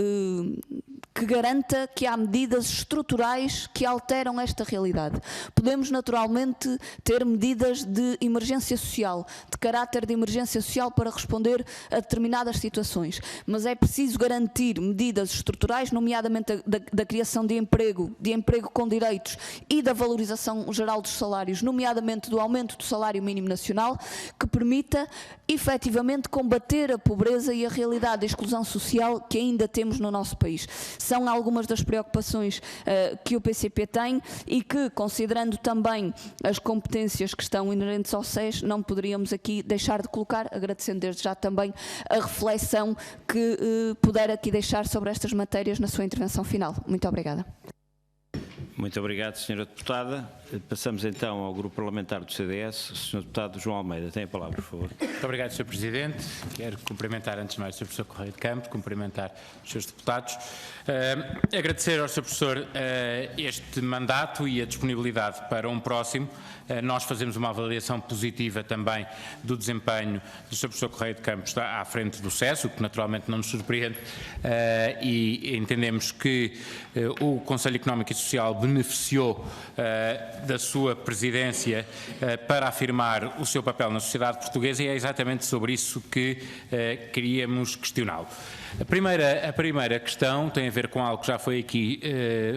garanta que há medidas estruturais que alteram esta realidade. Podemos naturalmente ter medidas de emergência social, de caráter de emergência social para responder a determinadas situações, mas é preciso garantir medidas estruturais, nomeadamente da criação de emprego com direitos e da valorização geral dos salários, nomeadamente do aumento do salário mínimo nacional, que permita efetivamente combater a pobreza e a realidade da exclusão social que ainda temos no nosso país. São algumas das preocupações que o PCP tem e que, considerando também as competências que estão inerentes ao SES, não poderíamos aqui deixar de colocar, agradecendo desde já também a reflexão que puder aqui deixar sobre estas matérias na sua intervenção final. Muito obrigada. Muito obrigado, Sra. Deputada. Passamos então ao Grupo Parlamentar do CDS. O Sr. Deputado João Almeida tem a palavra, por favor. Muito obrigado, Sr. Presidente. Quero cumprimentar, antes de mais, o Sr. Professor Correia de Campos, cumprimentar os seus deputados. Agradecer ao Sr. Professor este mandato e a disponibilidade para um próximo. Nós fazemos uma avaliação positiva também do desempenho do Sr. Professor Correia de Campos à frente do SES, o que naturalmente não nos surpreende, e entendemos que o Conselho Económico e Social beneficiou da sua presidência para afirmar o seu papel na sociedade portuguesa, e é exatamente sobre isso que queríamos questioná-lo. A primeira questão tem a ver com algo que já foi aqui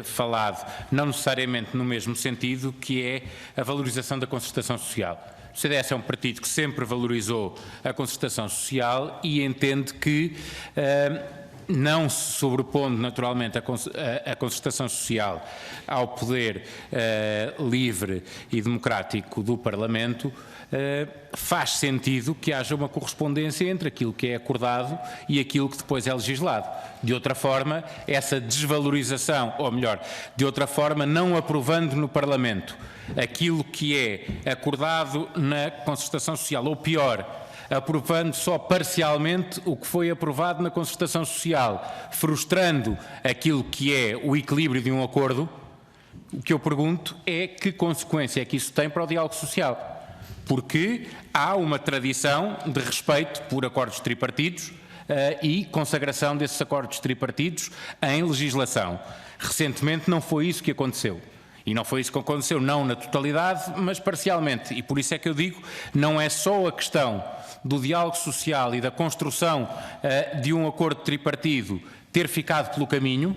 falado, não necessariamente no mesmo sentido, que é a valorização da concertação social. O CDS é um partido que sempre valorizou a concertação social e entende que, não se sobrepondo naturalmente a concertação social ao poder livre e democrático do Parlamento, faz sentido que haja uma correspondência entre aquilo que é acordado e aquilo que depois é legislado. De outra forma, essa desvalorização, ou melhor, de outra forma, não aprovando no Parlamento aquilo que é acordado na concertação social, ou pior, aprovando só parcialmente o que foi aprovado na concertação social, frustrando aquilo que é o equilíbrio de um acordo, o que eu pergunto é que consequência é que isso tem para o diálogo social. Porque há uma tradição de respeito por acordos tripartidos e consagração desses acordos tripartidos em legislação. Recentemente não foi isso que aconteceu. E não foi isso que aconteceu, não na totalidade, mas parcialmente. E por isso é que eu digo, não é só a questão do diálogo social e da construção de um acordo tripartido ter ficado pelo caminho,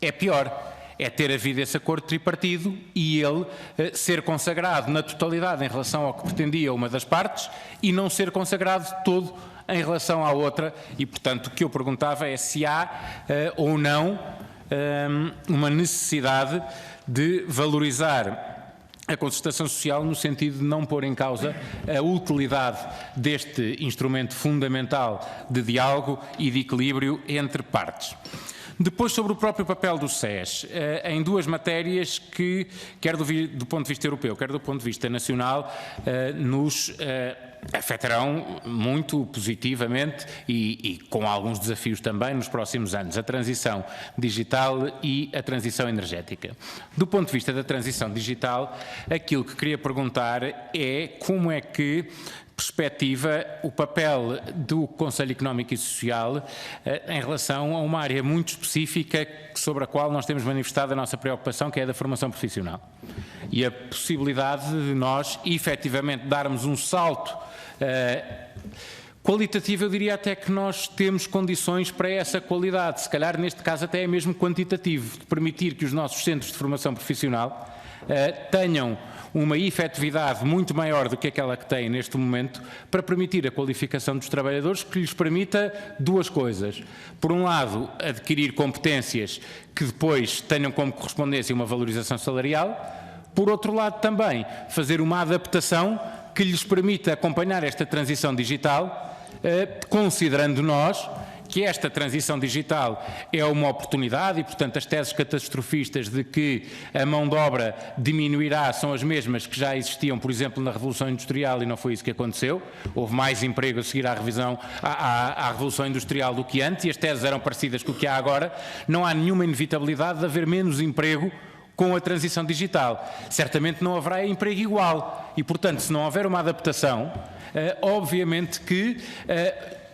é pior. É ter havido esse acordo tripartido e ele ser consagrado na totalidade em relação ao que pretendia uma das partes e não ser consagrado todo em relação à outra. E, portanto, o que eu perguntava é se há ou não uma necessidade de valorizar a concertação social no sentido de não pôr em causa a utilidade deste instrumento fundamental de diálogo e de equilíbrio entre partes. Depois, sobre o próprio papel do SES, em duas matérias que, quer do ponto de vista europeu, quer do ponto de vista nacional, nos afetarão muito positivamente e com alguns desafios também nos próximos anos, a transição digital e a transição energética. Do ponto de vista da transição digital, aquilo que queria perguntar é como é que perspectiva o papel do Conselho Económico e Social em relação a uma área muito específica sobre a qual nós temos manifestado a nossa preocupação, que é a da formação profissional. E a possibilidade de nós, efetivamente, darmos um salto qualitativo, eu diria até que nós temos condições para essa qualidade, se calhar neste caso até é mesmo quantitativo, de permitir que os nossos centros de formação profissional tenham uma efetividade muito maior do que aquela que têm neste momento para permitir a qualificação dos trabalhadores, que lhes permita duas coisas. Por um lado, adquirir competências que depois tenham como correspondência uma valorização salarial. Por outro lado, também fazer uma adaptação que lhes permita acompanhar esta transição digital, considerando nós que esta transição digital é uma oportunidade e, portanto, as teses catastrofistas de que a mão de obra diminuirá são as mesmas que já existiam, por exemplo, na Revolução Industrial, e não foi isso que aconteceu. Houve mais emprego a seguir à Revolução Industrial do que antes, e as teses eram parecidas com o que há agora. Não há nenhuma inevitabilidade de haver menos emprego com a transição digital. Certamente não haverá emprego igual e, portanto, se não houver uma adaptação, obviamente que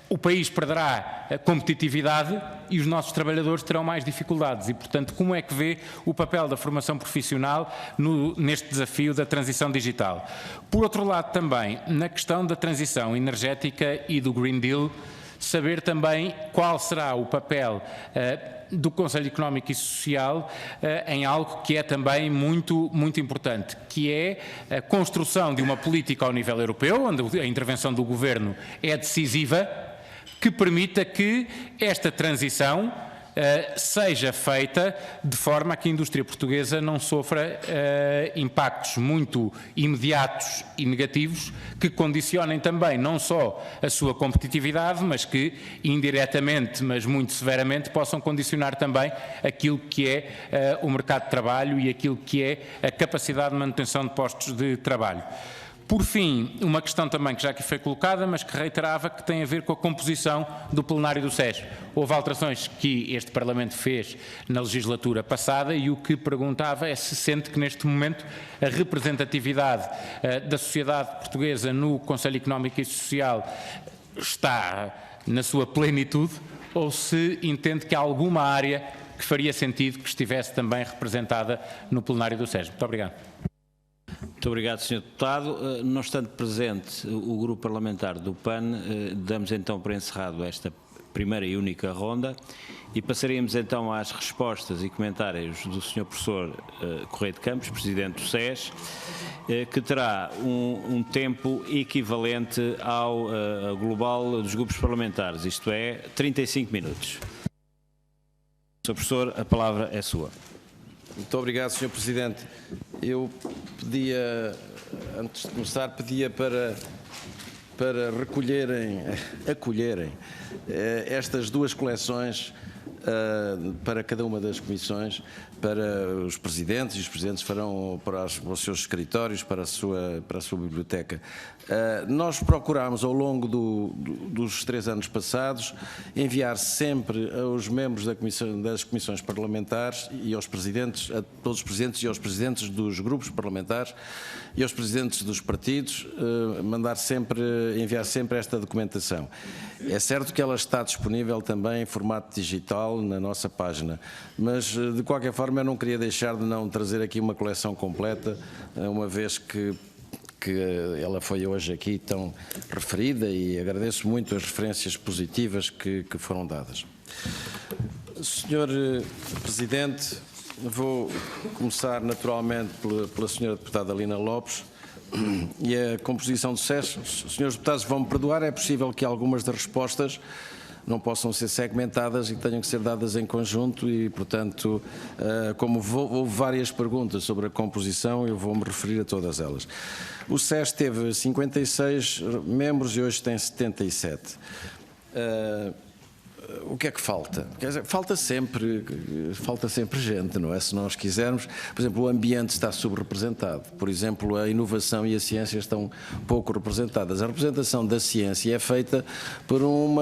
o país perderá a competitividade e os nossos trabalhadores terão mais dificuldades. E, portanto, como é que vê o papel da formação profissional neste desafio da transição digital? Por outro lado, também, na questão da transição energética e do Green Deal, saber também qual será o papel do Conselho Económico e Social em algo que é também muito importante, que é a construção de uma política ao nível europeu, onde a intervenção do Governo é decisiva, que permita que esta transição seja feita de forma a que a indústria portuguesa não sofra impactos muito imediatos e negativos que condicionem também não só a sua competitividade, mas que indiretamente, mas muito severamente, possam condicionar também aquilo que é o mercado de trabalho e aquilo que é a capacidade de manutenção de postos de trabalho. Por fim, uma questão também que já aqui foi colocada, mas que reiterava, que tem a ver com a composição do plenário do SES. Houve alterações que este Parlamento fez na legislatura passada e o que perguntava é se sente que neste momento a representatividade da sociedade portuguesa no Conselho Económico e Social está na sua plenitude ou se entende que há alguma área que faria sentido que estivesse também representada no plenário do SES. Muito obrigado. Muito obrigado, Sr. Deputado. Não estando presente o Grupo Parlamentar do PAN, damos então por encerrado esta primeira e única ronda e passaríamos então às respostas e comentários do Sr. Professor Correia de Campos, Presidente do SES, que terá um tempo equivalente ao global dos grupos parlamentares, isto é, 35 minutos. Sr. Professor, a palavra é sua. Muito obrigado, Sr. Presidente. Eu pedia, antes de começar, pedia para acolherem estas duas coleções para cada uma das comissões, para os presidentes, e os presidentes farão para os seus escritórios, para a sua biblioteca. Nós procurámos, ao longo dos 3 anos passados, enviar sempre aos membros das comissões parlamentares e aos presidentes, a todos os presidentes e aos presidentes dos grupos parlamentares e aos presidentes dos partidos, enviar sempre esta documentação. É certo que ela está disponível também em formato digital na nossa página, mas de qualquer forma eu não queria deixar de não trazer aqui uma coleção completa, uma vez que ela foi hoje aqui tão referida e agradeço muito as referências positivas que foram dadas. Senhor Presidente, vou começar naturalmente pela Sra. Deputada Lina Lopes e a composição do SES. Senhores deputados, vão-me perdoar, é possível que algumas das respostas não possam ser segmentadas e tenham que ser dadas em conjunto e, portanto, como houve várias perguntas sobre a composição, eu vou-me referir a todas elas. O SES teve 56 membros e hoje tem 77. O que é que falta? Quer dizer, falta sempre gente, não é? Se nós quisermos, por exemplo, o ambiente está subrepresentado, por exemplo, a inovação e a ciência estão pouco representadas. A representação da ciência é feita por um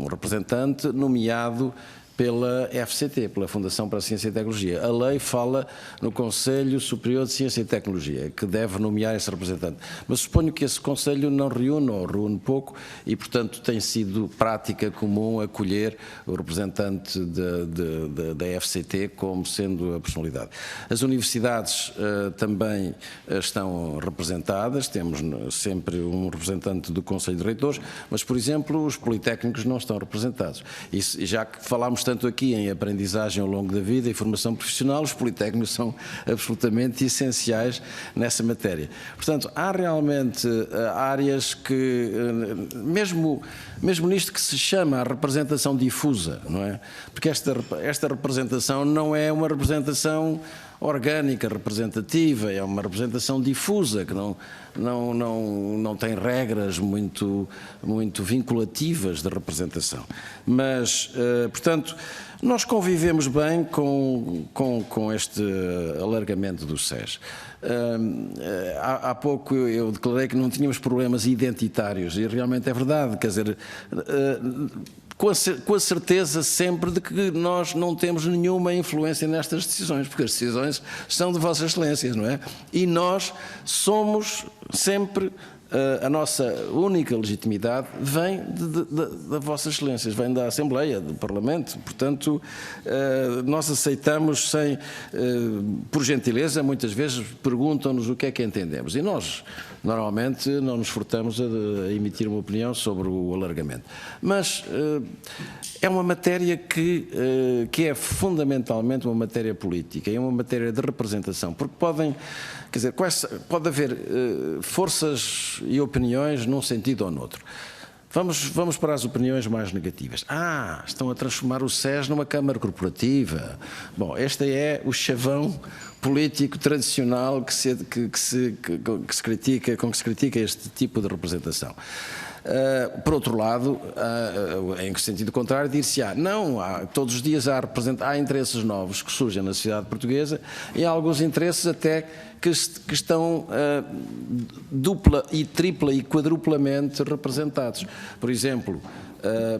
representante nomeado pela FCT, pela Fundação para a Ciência e Tecnologia. A lei fala no Conselho Superior de Ciência e Tecnologia, que deve nomear esse representante. Mas suponho que esse Conselho não reúne ou reúne pouco e, portanto, tem sido prática comum acolher o representante da FCT como sendo a personalidade. As universidades também estão representadas, temos sempre um representante do Conselho de Reitores, mas, por exemplo, os politécnicos não estão representados. E já que falámos tanto aqui em aprendizagem ao longo da vida e formação profissional, os politécnicos são absolutamente essenciais nessa matéria. Portanto, há realmente áreas que, mesmo nisto que se chama a representação difusa, não é? Porque esta representação não é uma representação orgânica, representativa, é uma representação difusa, que não tem regras muito vinculativas de representação. Mas, portanto, nós convivemos bem com este alargamento do SES. Há pouco eu declarei que não tínhamos problemas identitários, e realmente é verdade, quer dizer, com a certeza sempre de que nós não temos nenhuma influência nestas decisões, porque as decisões são de Vossas Excelências, não é? E nós somos sempre, a nossa única legitimidade vem da Vossas Excelências, vem da Assembleia, do Parlamento, portanto, nós aceitamos por gentileza, muitas vezes perguntam-nos o que é que entendemos, e nós normalmente não nos furtamos a emitir uma opinião sobre o alargamento. Mas é uma matéria que é fundamentalmente uma matéria política, é uma matéria de representação, porque pode haver forças e opiniões num sentido ou noutro. Vamos para as opiniões mais negativas. Estão a transformar o SES numa Câmara Corporativa. Bom, este é o chavão político tradicional com que se critica este tipo de representação. Por outro lado, em sentido contrário, dir-se todos os dias há interesses novos que surgem na sociedade portuguesa e há alguns interesses até que estão dupla e tripla e quadruplamente representados. Por exemplo,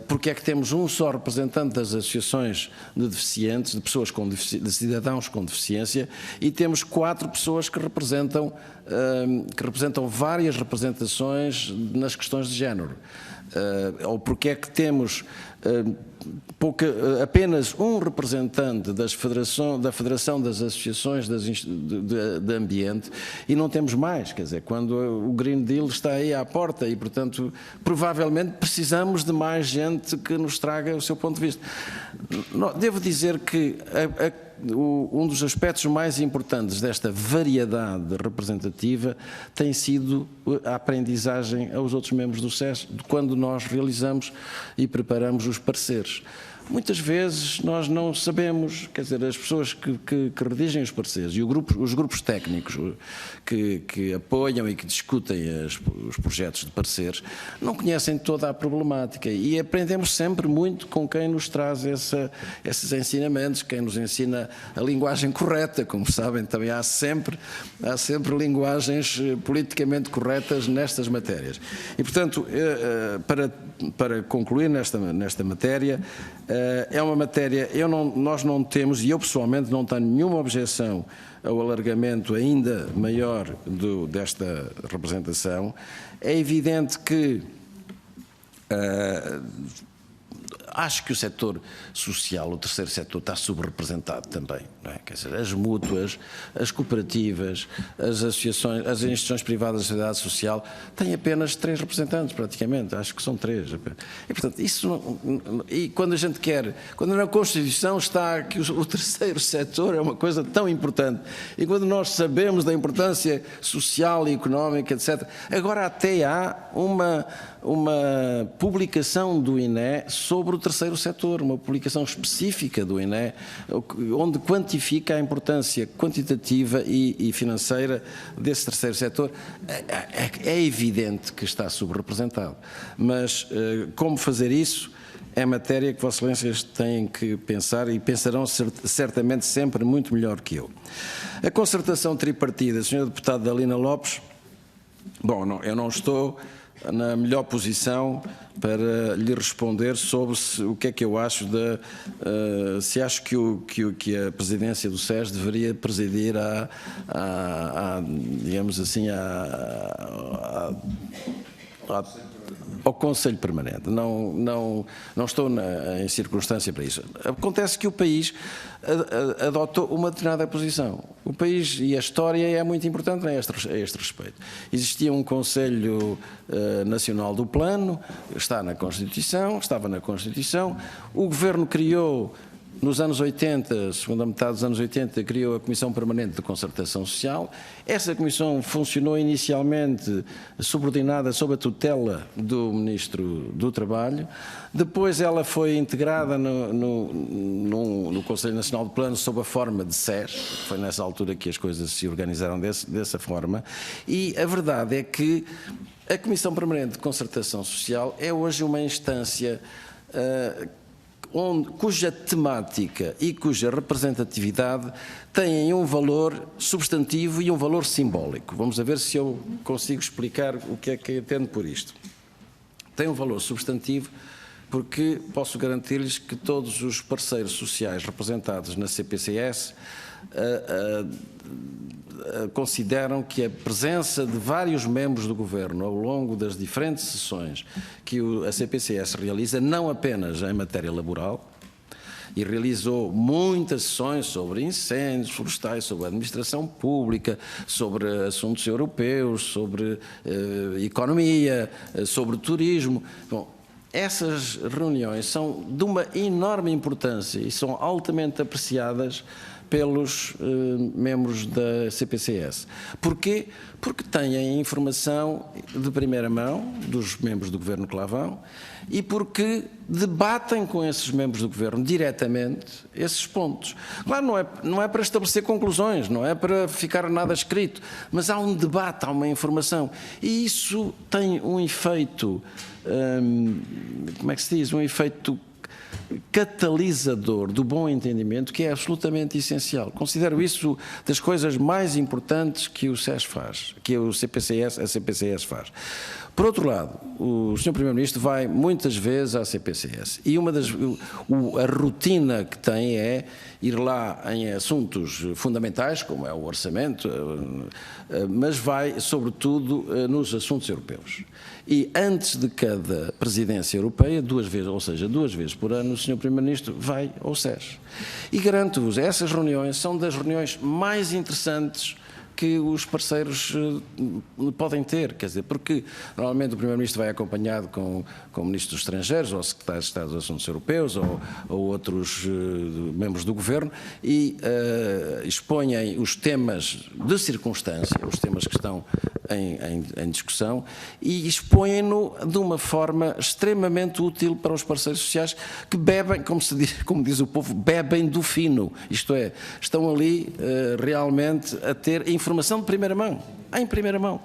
porque é que temos um só representante das associações de deficientes, de cidadãos com deficiência, e temos 4 pessoas que representam várias representações nas questões de género? Ou porque é que temos apenas um representante da Federação das Associações de Ambiente e não temos mais, quer dizer, quando o Green Deal está aí à porta e, portanto, provavelmente precisamos de mais gente que nos traga o seu ponto de vista. Devo dizer que um dos aspectos mais importantes desta variedade representativa tem sido a aprendizagem aos outros membros do SES quando nós realizamos e preparamos os pareceres. Muitas vezes nós não sabemos, quer dizer, as pessoas que redigem os pareceres e os grupos técnicos que apoiam e que discutem os projetos de pareceres não conhecem toda a problemática e aprendemos sempre muito com quem nos traz esses ensinamentos, quem nos ensina a linguagem correta. Como sabem, também há sempre linguagens politicamente corretas nestas matérias. E, portanto, para concluir nesta matéria, é uma matéria, nós não temos, e eu pessoalmente não tenho nenhuma objeção ao alargamento ainda maior desta representação. É evidente que acho que o setor social, o terceiro setor, está subrepresentado também, não é? Quer dizer, as mútuas, as cooperativas, as associações, as instituições privadas da sociedade social têm apenas 3 representantes, praticamente, acho que são 3. E, portanto, quando na Constituição está que o terceiro setor é uma coisa tão importante, e quando nós sabemos da importância social e económica, etc., agora até há uma publicação do INE sobre o terceiro setor, uma publicação específica do INE, onde quantifica a importância quantitativa e financeira desse terceiro setor. É evidente que está subrepresentado, mas como fazer isso é matéria que Vossas Excelências têm que pensar e pensarão certamente sempre muito melhor que eu. A concertação tripartida, Sra. Deputada Dalina Lopes, bom, eu não estou na melhor posição para lhe responder sobre o que é que eu acho se acho que a presidência do SES deveria presidir digamos assim, ao Conselho Permanente. Não estou em circunstância para isso. Acontece que o país adotou uma determinada posição. O país e a história é muito importante a este respeito. Existia um Conselho Nacional do Plano, estava na Constituição, o Governo criou nos anos 80, segunda metade dos anos 80, criou a Comissão Permanente de Concertação Social. Essa comissão funcionou inicialmente subordinada sob a tutela do Ministro do Trabalho. Depois ela foi integrada no Conselho Nacional de Plano sob a forma de SES. Foi nessa altura que as coisas se organizaram dessa forma. E a verdade é que a Comissão Permanente de Concertação Social é hoje uma instância cuja temática e cuja representatividade têm um valor substantivo e um valor simbólico. Vamos ver se eu consigo explicar o que é que entendo por isto. Tem um valor substantivo porque posso garantir-lhes que todos os parceiros sociais representados na CPCS consideram que a presença de vários membros do Governo ao longo das diferentes sessões que a CPCS realiza, não apenas em matéria laboral, e realizou muitas sessões sobre incêndios florestais, sobre administração pública, sobre assuntos europeus, sobre economia, sobre turismo. Bom, essas reuniões são de uma enorme importância e são altamente apreciadas pelos membros da CPCS. Porquê? Porque têm informação de primeira mão dos membros do Governo que lá vão e porque debatem com esses membros do Governo diretamente esses pontos. Claro, não é para estabelecer conclusões, não é para ficar nada escrito, mas há um debate, há uma informação. E isso tem um efeito, como é que se diz? Um efeito catalisador do bom entendimento, que é absolutamente essencial. Considero isso das coisas mais importantes que o SES faz, que a CPCS faz. Por outro lado, o Sr. Primeiro-Ministro vai muitas vezes à CPCS e a rotina que tem é ir lá em assuntos fundamentais, como é o orçamento, mas vai sobretudo nos assuntos europeus. E antes de cada presidência europeia, duas vezes por ano, o Sr. Primeiro-Ministro vai ao SES. E garanto-vos, essas reuniões são das reuniões mais interessantes que os parceiros podem ter, quer dizer, porque normalmente o Primeiro-Ministro vai acompanhado com ministros dos estrangeiros, ou secretários de Estado dos Assuntos Europeus, ou outros membros do Governo, e expõem os temas de circunstância, os temas que estão em discussão, e expõem-no de uma forma extremamente útil para os parceiros sociais que bebem, como diz o povo, bebem do fino, isto é, estão ali realmente a ter informação de primeira mão, em primeira mão.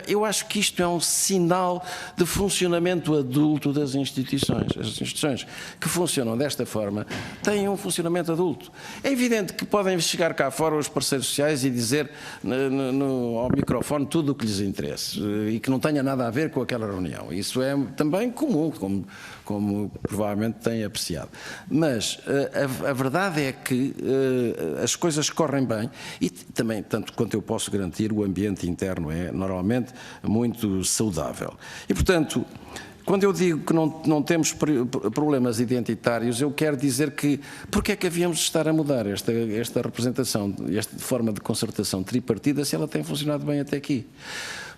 Eu acho que isto é um sinal de funcionamento adulto das instituições. As instituições que funcionam desta forma têm um funcionamento adulto. É evidente que podem chegar cá fora os parceiros sociais e dizer ao microfone tudo o que lhes interessa e que não tenha nada a ver com aquela reunião. Isso é também comum, como provavelmente têm apreciado. Mas a verdade é que as coisas correm bem e também, tanto quanto eu posso garantir, o ambiente interno é normalmente muito saudável. E, portanto, quando eu digo que não temos problemas identitários, eu quero dizer que porque é que havíamos de estar a mudar esta representação, esta forma de concertação tripartida, se ela tem funcionado bem até aqui?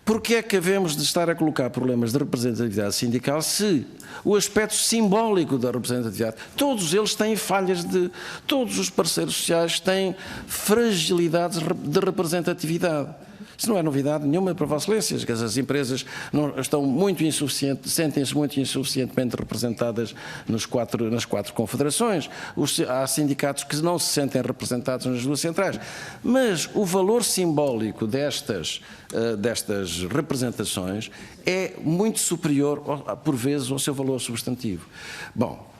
Porque é que havemos de estar a colocar problemas de representatividade sindical se o aspecto simbólico da representatividade, todos eles têm falhas todos os parceiros sociais têm fragilidades de representatividade. Isso não é novidade nenhuma para Vossa Excelência, que as empresas sentem-se muito insuficientemente representadas nas quatro confederações. Há sindicatos que não se sentem representados nas duas centrais. Mas o valor simbólico destas representações é muito superior, por vezes, ao seu valor substantivo. Bom,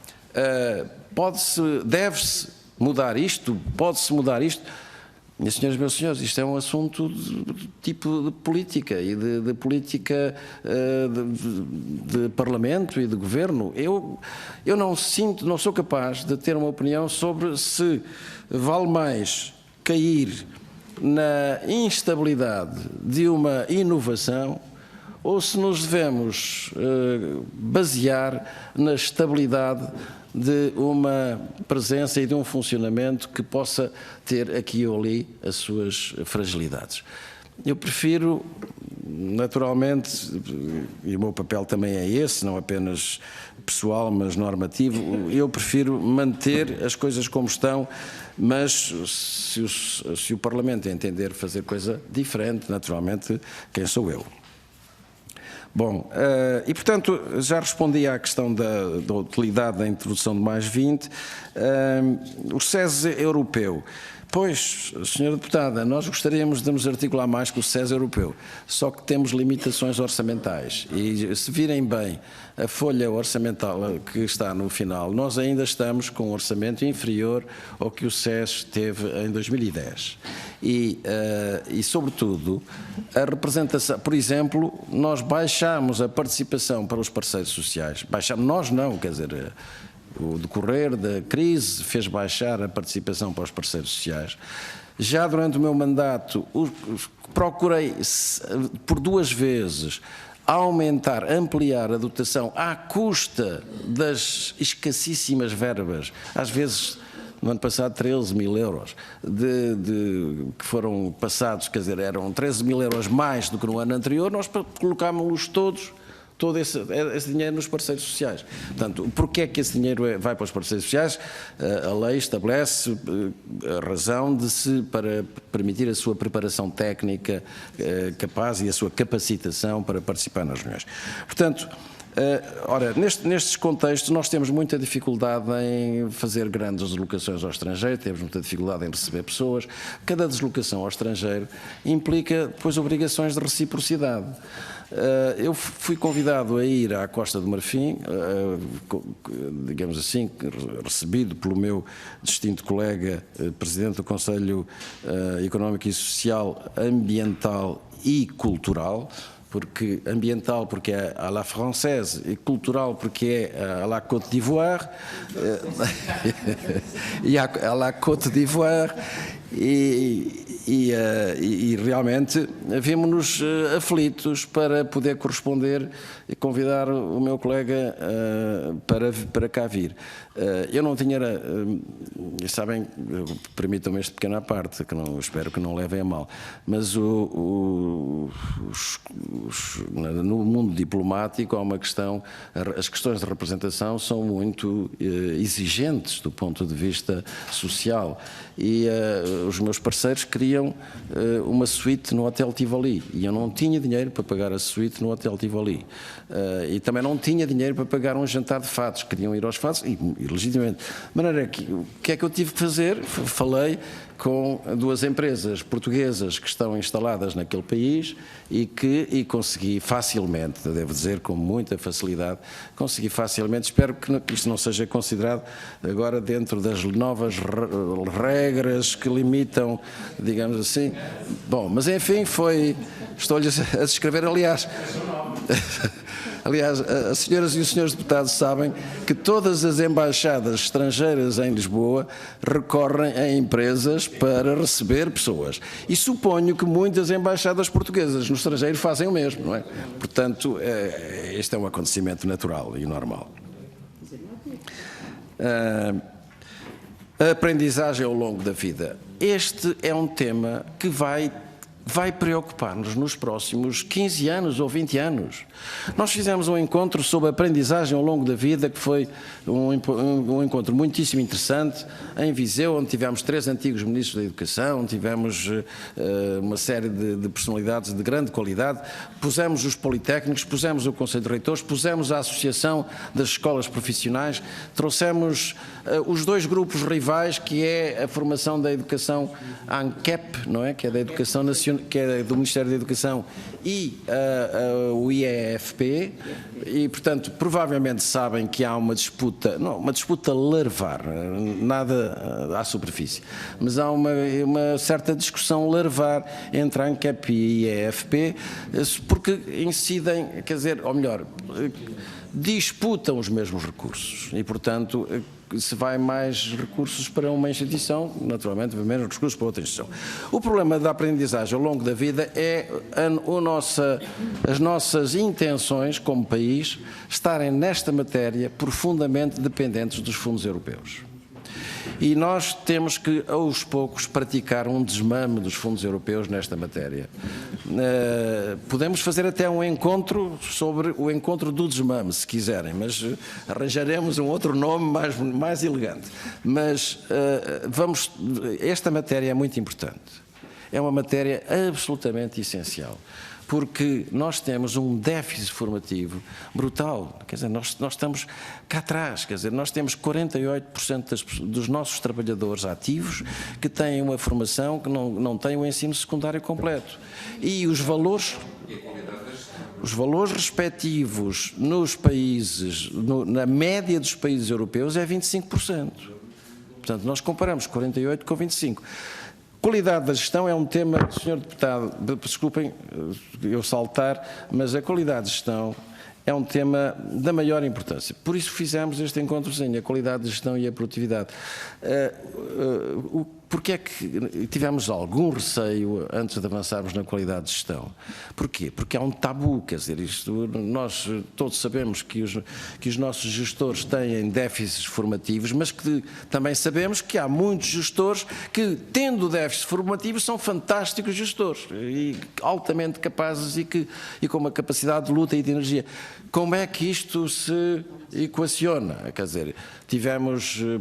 deve-se mudar isto? Pode-se mudar isto? Minhas senhoras e meus senhores, isto é um assunto de tipo de política e de política de Parlamento e de Governo. Eu não sou capaz de ter uma opinião sobre se vale mais cair na instabilidade de uma inovação ou se nos devemos basear na estabilidade de uma presença e de um funcionamento que possa ter aqui ou ali as suas fragilidades. Eu prefiro, naturalmente, e o meu papel também é esse, não apenas pessoal, mas normativo, eu prefiro manter as coisas como estão, mas se o Parlamento entender fazer coisa diferente, naturalmente, quem sou eu? Bom, e portanto, já respondi à questão da utilidade da introdução de mais 20. O SES europeu. Pois, Sra. Deputada, nós gostaríamos de nos articular mais com o SES europeu, só que temos limitações orçamentais e se virem bem a folha orçamental que está no final, nós ainda estamos com um orçamento inferior ao que o SES teve em 2010 e sobretudo, a representação, por exemplo, nós baixámos a participação para os parceiros sociais, baixámos, nós não, quer dizer, o decorrer da crise fez baixar a participação para os parceiros sociais. Já durante o meu mandato procurei por 2 vezes aumentar, ampliar a dotação à custa das escassíssimas verbas, às vezes no ano passado 13 mil euros, que foram passados, quer dizer, eram 13 mil euros mais do que no ano anterior, nós colocámos-los todo esse dinheiro nos parceiros sociais. Portanto, porquê é que esse dinheiro vai para os parceiros sociais? A lei estabelece a razão para permitir a sua preparação técnica capaz e a sua capacitação para participar nas reuniões. Portanto, ora, nestes contextos nós temos muita dificuldade em fazer grandes deslocações ao estrangeiro, temos muita dificuldade em receber pessoas. Cada deslocação ao estrangeiro implica depois obrigações de reciprocidade. Eu fui convidado a ir à Costa do Marfim, digamos assim, recebido pelo meu distinto colega, Presidente do Conselho Económico e Social, Ambiental e Cultural, porque ambiental porque é à la française e cultural porque é à la Côte d'Ivoire e à la Côte d'Ivoire e realmente vimos-nos aflitos para poder corresponder e convidar o meu colega para cá vir. Eu não tinha, sabem, permitam-me esta pequena parte, que não, espero que não levem a mal, mas no mundo diplomático há uma questão, as questões de representação são muito exigentes do ponto de vista social e os meus parceiros queriam uma suíte no Hotel Tivoli e eu não tinha dinheiro para pagar a suíte no Hotel Tivoli e também não tinha dinheiro para pagar um jantar de fados, queriam ir aos fados e legitimamente. De maneira que o que é que eu tive que fazer? Falei com 2 empresas portuguesas que estão instaladas naquele país e consegui facilmente, devo dizer com muita facilidade, consegui facilmente, espero que isto não seja considerado agora dentro das novas regras que limitam, digamos assim, bom, mas enfim estou-lhe a descrever, aliás, as senhoras e os senhores deputados sabem que todas as embaixadas estrangeiras em Lisboa recorrem a empresas para receber pessoas. E suponho que muitas embaixadas portuguesas no estrangeiro fazem o mesmo, não é? Portanto, este é um acontecimento natural e normal. A aprendizagem ao longo da vida. Este é um tema que vai preocupar-nos nos próximos 15 anos ou 20 anos. Nós fizemos um encontro sobre aprendizagem ao longo da vida, que foi um encontro muitíssimo interessante, em Viseu, onde tivemos 3 antigos ministros da Educação, tivemos uma série de personalidades de grande qualidade, pusemos os politécnicos, pusemos o Conselho de Reitores, pusemos a Associação das Escolas Profissionais, trouxemos os 2 grupos rivais, que é a formação da educação ANCEP, não é? Que é da Educação Nacional, que é do Ministério da Educação, e o IEFP, e portanto provavelmente sabem que há uma disputa, não, uma disputa larvar, nada à superfície, mas há uma certa discussão larvar entre a ANCEP e a IEFP, porque incidem, quer dizer, ou melhor, disputam os mesmos recursos e portanto se vai mais recursos para uma instituição, naturalmente menos recursos para outra instituição. O problema da aprendizagem ao longo da vida é as nossas intenções como país estarem nesta matéria profundamente dependentes dos fundos europeus. E nós temos que, aos poucos, praticar um desmame dos fundos europeus nesta matéria. Podemos fazer até um encontro sobre o encontro do desmame, se quiserem, mas arranjaremos um outro nome mais elegante. Mas esta matéria é muito importante. É uma matéria absolutamente essencial, porque nós temos um déficit formativo brutal. Quer dizer, nós estamos cá atrás, quer dizer, nós temos 48% dos nossos trabalhadores ativos que têm uma formação que não têm o ensino secundário completo. E os valores respectivos nos países, na média dos países europeus é 25%. Portanto, nós comparamos 48 com 25%. Qualidade da gestão é um tema, Sr. Deputado, desculpem eu saltar, mas a qualidade de gestão é um tema da maior importância. Por isso fizemos este encontrozinho, a qualidade de gestão e a produtividade. Porquê é que tivemos algum receio antes de avançarmos na qualidade de gestão? Porquê? Porque há um tabu, quer dizer, nós todos sabemos que os nossos gestores têm déficits formativos, mas que também sabemos que há muitos gestores que, tendo déficits formativos, são fantásticos gestores e altamente capazes e com uma capacidade de luta e de energia. Como é que isto se equaciona? Quer dizer,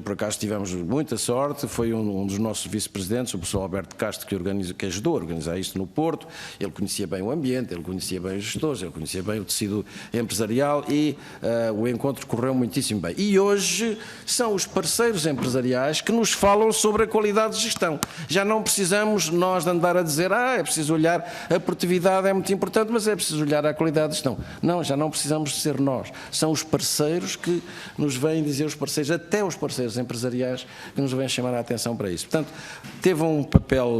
por acaso tivemos muita sorte, foi um dos nossos vice-presidentes, o professor Alberto Castro, que ajudou a organizar isto no Porto. Ele conhecia bem o ambiente, ele conhecia bem os gestores, ele conhecia bem o tecido empresarial e o encontro correu muitíssimo bem. E hoje são os parceiros empresariais que nos falam sobre a qualidade de gestão. Já não precisamos nós de andar a dizer é preciso olhar, a produtividade é muito importante, mas é preciso olhar a qualidade de gestão. Não, já não precisamos ser nós. São os parceiros que nos vêm dizer, até os parceiros empresariais, que nos vêm chamar a atenção para isso. Portanto, teve um papel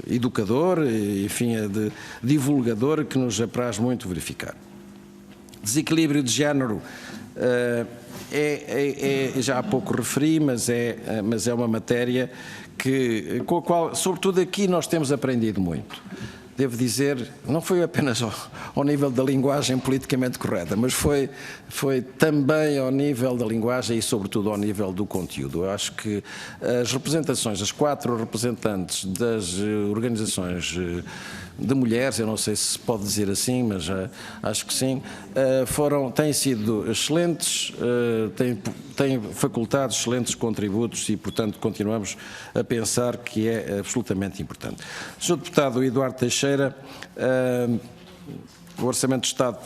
educador, enfim, de divulgador, que nos apraz muito verificar. Desequilíbrio de género, já há pouco referi, mas é uma matéria com a qual, sobretudo aqui, nós temos aprendido muito. Devo dizer, não foi apenas ao nível da linguagem politicamente correta, mas foi também ao nível da linguagem e, sobretudo, ao nível do conteúdo. Eu acho que as representações, as 4 representantes das organizações de mulheres, eu não sei se pode dizer assim, mas acho que sim, têm sido excelentes, têm facultado excelentes contributos e, portanto, continuamos a pensar que é absolutamente importante. Sr. Deputado Eduardo Teixeira, o Orçamento de Estado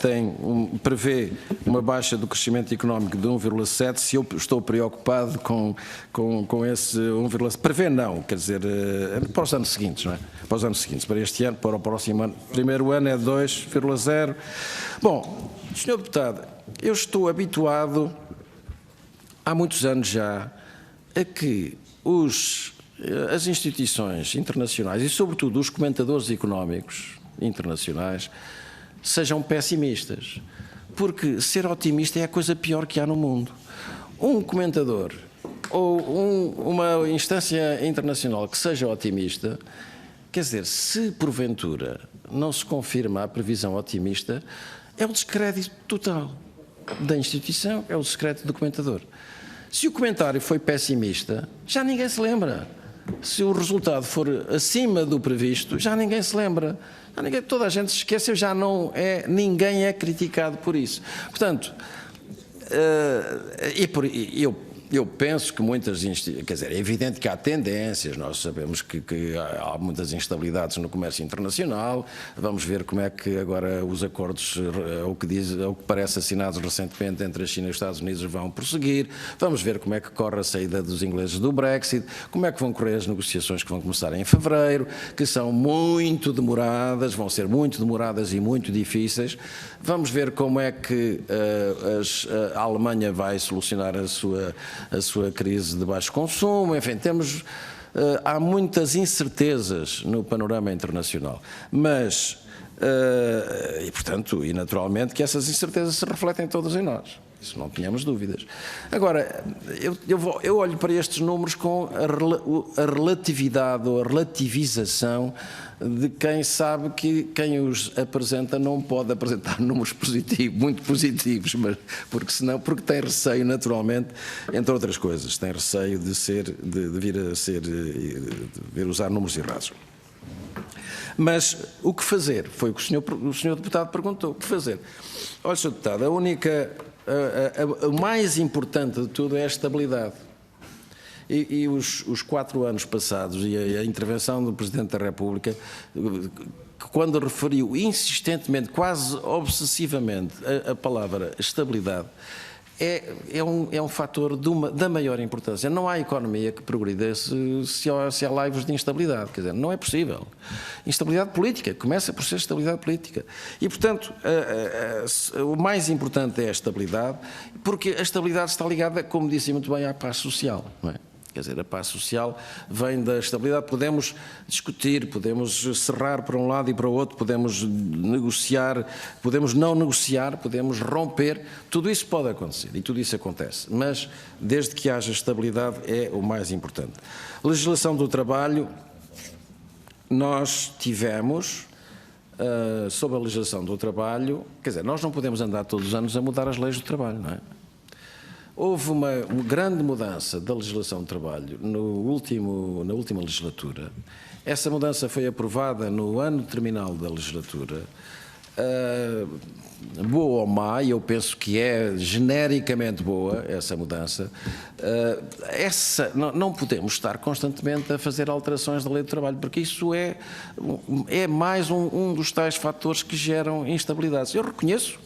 prevê uma baixa do crescimento económico de 1,7%. Se eu estou preocupado com esse 1,7%, prevê não, quer dizer, para os anos seguintes, não é? Para os anos seguintes, para este ano, para o próximo ano. Primeiro ano é 2,0%. Bom, Sr. Deputado, eu estou habituado, há muitos anos já, a que as instituições internacionais e, sobretudo, os comentadores económicos internacionais sejam pessimistas, porque ser otimista é a coisa pior que há no mundo. Um comentador ou uma instância internacional que seja otimista, quer dizer, se porventura não se confirma a previsão otimista, é o descrédito total da instituição, é o descrédito do comentador. Se o comentário foi pessimista, já ninguém se lembra. Se o resultado for acima do previsto, já ninguém se lembra. Toda a gente se esqueceu, ninguém é criticado por isso. Portanto, eu penso que muitas, quer dizer, é evidente que há tendências, nós sabemos que há muitas instabilidades no comércio internacional, vamos ver como é que agora os acordos, ao que parece assinados recentemente entre a China e os Estados Unidos vão prosseguir, vamos ver como é que corre a saída dos ingleses do Brexit, como é que vão correr as negociações que vão começar em fevereiro, que são muito demoradas, vão ser muito demoradas e muito difíceis, vamos ver como é que a Alemanha vai solucionar a sua crise de baixo consumo, enfim, há muitas incertezas no panorama internacional, mas, e portanto, e naturalmente que essas incertezas se refletem todas em nós. Isso não tínhamos dúvidas. Agora, eu olho para estes números com a relatividade ou a relativização de quem sabe que quem os apresenta não pode apresentar números positivos, muito positivos, mas porque tem receio naturalmente, entre outras coisas, tem receio de vir usar números errados. Mas o que fazer? Foi o que o senhor deputado perguntou. O que fazer? Olha, senhor deputado, o mais importante de tudo é a estabilidade. E os 4 anos passados e a intervenção do Presidente da República, quando referiu insistentemente, quase obsessivamente, a palavra estabilidade, é um fator da maior importância. Não há economia que progrida se há laivos de instabilidade. Quer dizer, não é possível. Instabilidade política, começa por ser estabilidade política. E, portanto, o mais importante é a estabilidade, porque a estabilidade está ligada, como disse muito bem, à paz social, não é? Quer dizer, a paz social vem da estabilidade. Podemos discutir, podemos serrar para um lado e para o outro, podemos negociar, podemos não negociar, podemos romper. Tudo isso pode acontecer e tudo isso acontece. Mas, desde que haja estabilidade, é o mais importante. Legislação do trabalho, nós tivemos, sobre a legislação do trabalho, quer dizer, nós não podemos andar todos os anos a mudar as leis do trabalho, não é? Houve uma grande mudança da legislação do trabalho na última legislatura. Essa mudança foi aprovada no ano terminal da legislatura. Boa ou má, e eu penso que é genericamente boa essa mudança. Não podemos estar constantemente a fazer alterações da lei do trabalho, porque isso é mais um dos tais fatores que geram instabilidades. Eu reconheço,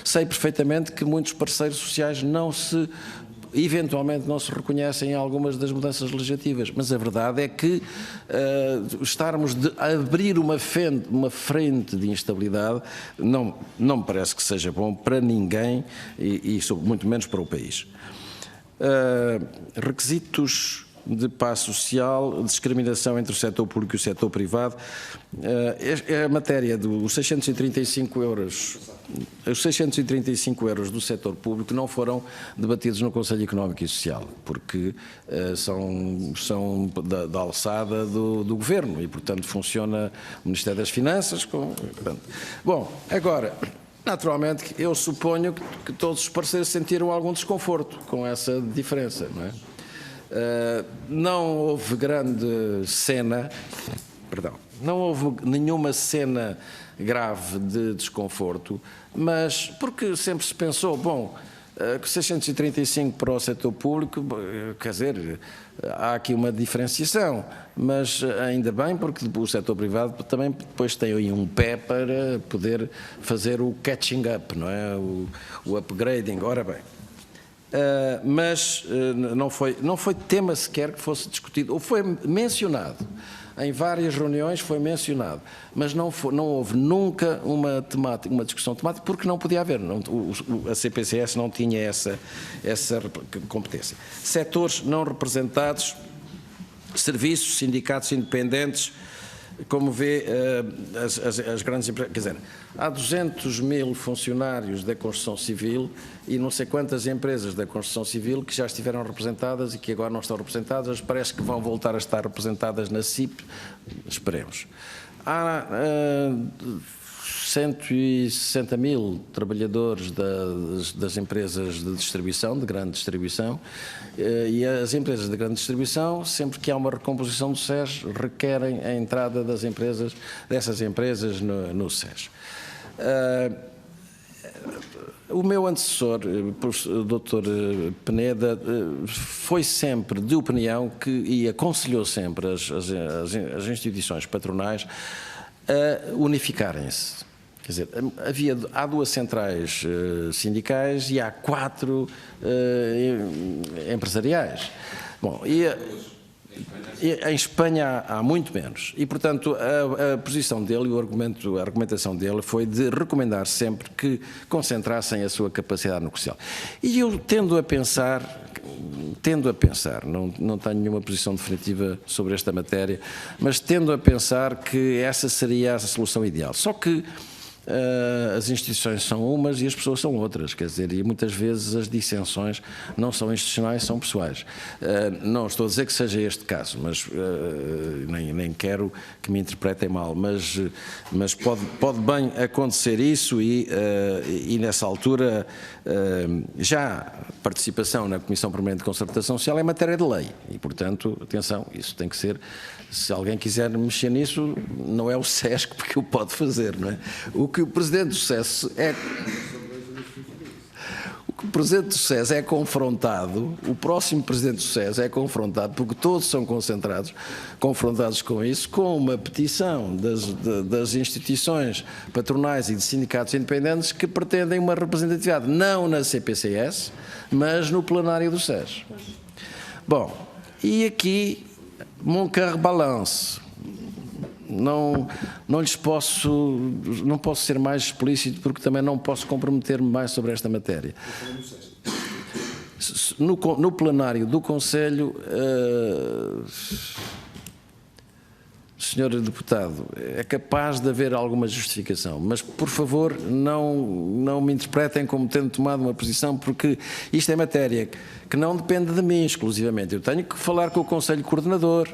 sei perfeitamente que muitos parceiros sociais eventualmente não se reconhecem em algumas das mudanças legislativas, mas a verdade é que estarmos a abrir uma frente de instabilidade não me parece que seja bom para ninguém e muito menos para o país. Requisitos de paz social, discriminação entre o setor público e o setor privado. A matéria dos 635 euros, os 635 euros do setor público não foram debatidos no Conselho Económico e Social, porque são da alçada do Governo e, portanto, funciona o Ministério das Finanças. Bom, agora, naturalmente, eu suponho que todos os parceiros sentiram algum desconforto com essa diferença, não é? Não houve grande cena, não houve nenhuma cena grave de desconforto, mas porque sempre se pensou, bom, 635 para o setor público, quer dizer, há aqui uma diferenciação, mas ainda bem, porque o setor privado também depois tem aí um pé para poder fazer o catching up, não é? O upgrading. Ora bem. Mas não foi tema sequer que fosse discutido, ou foi mencionado, em várias reuniões foi mencionado, mas não houve nunca uma discussão temática, porque não podia haver, a CPCS não tinha essa competência. Setores não representados, serviços, sindicatos independentes, como vê, as grandes empresas, quer dizer, há 200 mil funcionários da construção civil e não sei quantas empresas da construção civil que já estiveram representadas e que agora não estão representadas, parece que vão voltar a estar representadas na CIP, esperemos. Há 160 mil trabalhadores das empresas de distribuição, de grande distribuição, e as empresas de grande distribuição, sempre que há uma recomposição do SES, requerem a entrada dessas empresas no SES. O meu antecessor, o Dr. Peneda, foi sempre de opinião e aconselhou sempre as instituições patronais a unificarem-se. Quer dizer, há 2 centrais sindicais e há 4 empresariais. Bom, e em Espanha há muito menos. E, portanto, a posição dele e a argumentação dele foi de recomendar sempre que concentrassem a sua capacidade negocial. E eu tendo a pensar, não tenho nenhuma posição definitiva sobre esta matéria, mas tendo a pensar que essa seria a solução ideal. Só que as instituições são umas e as pessoas são outras, quer dizer, e muitas vezes as dissensões não são institucionais, são pessoais. Não estou a dizer que seja este caso, mas nem quero que me interpretem mal, mas pode bem acontecer isso e nessa altura já participação na Comissão Permanente de Concertação Social é matéria de lei e, portanto, atenção, isso tem que ser. Se alguém quiser mexer nisso, não é o SESC que o pode fazer, não é? O que o Presidente do SES é confrontado, o próximo Presidente do SES é confrontado, porque todos são confrontados com isso, com uma petição das instituições patronais e de sindicatos independentes que pretendem uma representatividade, não na CPCS, mas no plenário do SES. Bom, e aqui... Mon cœur balance. Não posso ser mais explícito porque também não posso comprometer-me mais sobre esta matéria. No plenário do Conselho, Senhor Deputado, é capaz de haver alguma justificação, mas por favor não me interpretem como tendo tomado uma posição, porque isto é matéria que não depende de mim exclusivamente. Eu tenho que falar com o Conselho Coordenador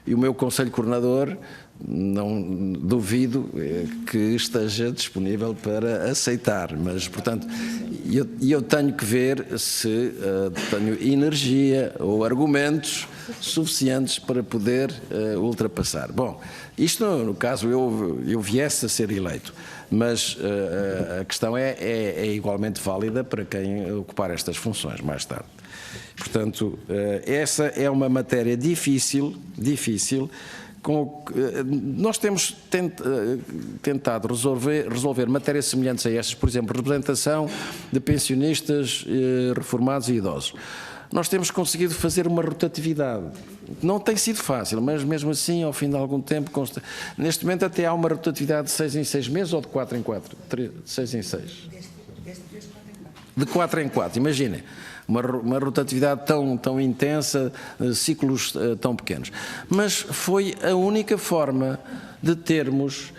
e o meu Conselho Coordenador não duvido que esteja disponível para aceitar, mas portanto eu tenho que ver se tenho energia ou argumentos suficientes para poder ultrapassar. Bom, isto no caso eu viesse a ser eleito, mas a questão é igualmente válida para quem ocupar estas funções mais tarde. Portanto, essa é uma matéria difícil. Nós temos tentado resolver matérias semelhantes a estas, por exemplo, representação de pensionistas, reformados e idosos. Nós temos conseguido fazer uma rotatividade. Não tem sido fácil, mas mesmo assim, ao fim de algum tempo, neste momento até há uma rotatividade de 6 em 6 meses ou de 4 em 4? De 6 em 6? De 4 em 4, imaginem. Uma rotatividade tão intensa, ciclos tão pequenos. Mas foi a única forma de termos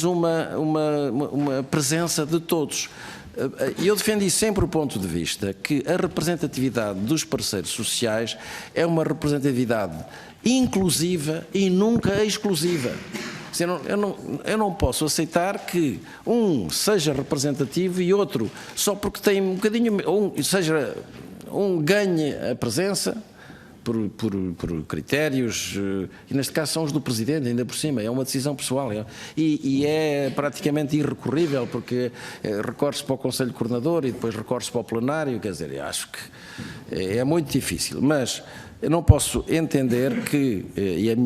uma presença de todos. Eu defendi sempre o ponto de vista que a representatividade dos parceiros sociais é uma representatividade inclusiva e nunca exclusiva. Eu não posso aceitar que um seja representativo e outro, só porque tem um bocadinho, um ganhe a presença por critérios, e neste caso são os do Presidente, ainda por cima, é uma decisão pessoal, e é praticamente irrecorrível, porque recorre-se para o Conselho Coordenador e depois recorre-se para o plenário, quer dizer, eu acho que é muito difícil, mas eu não posso entender que, e a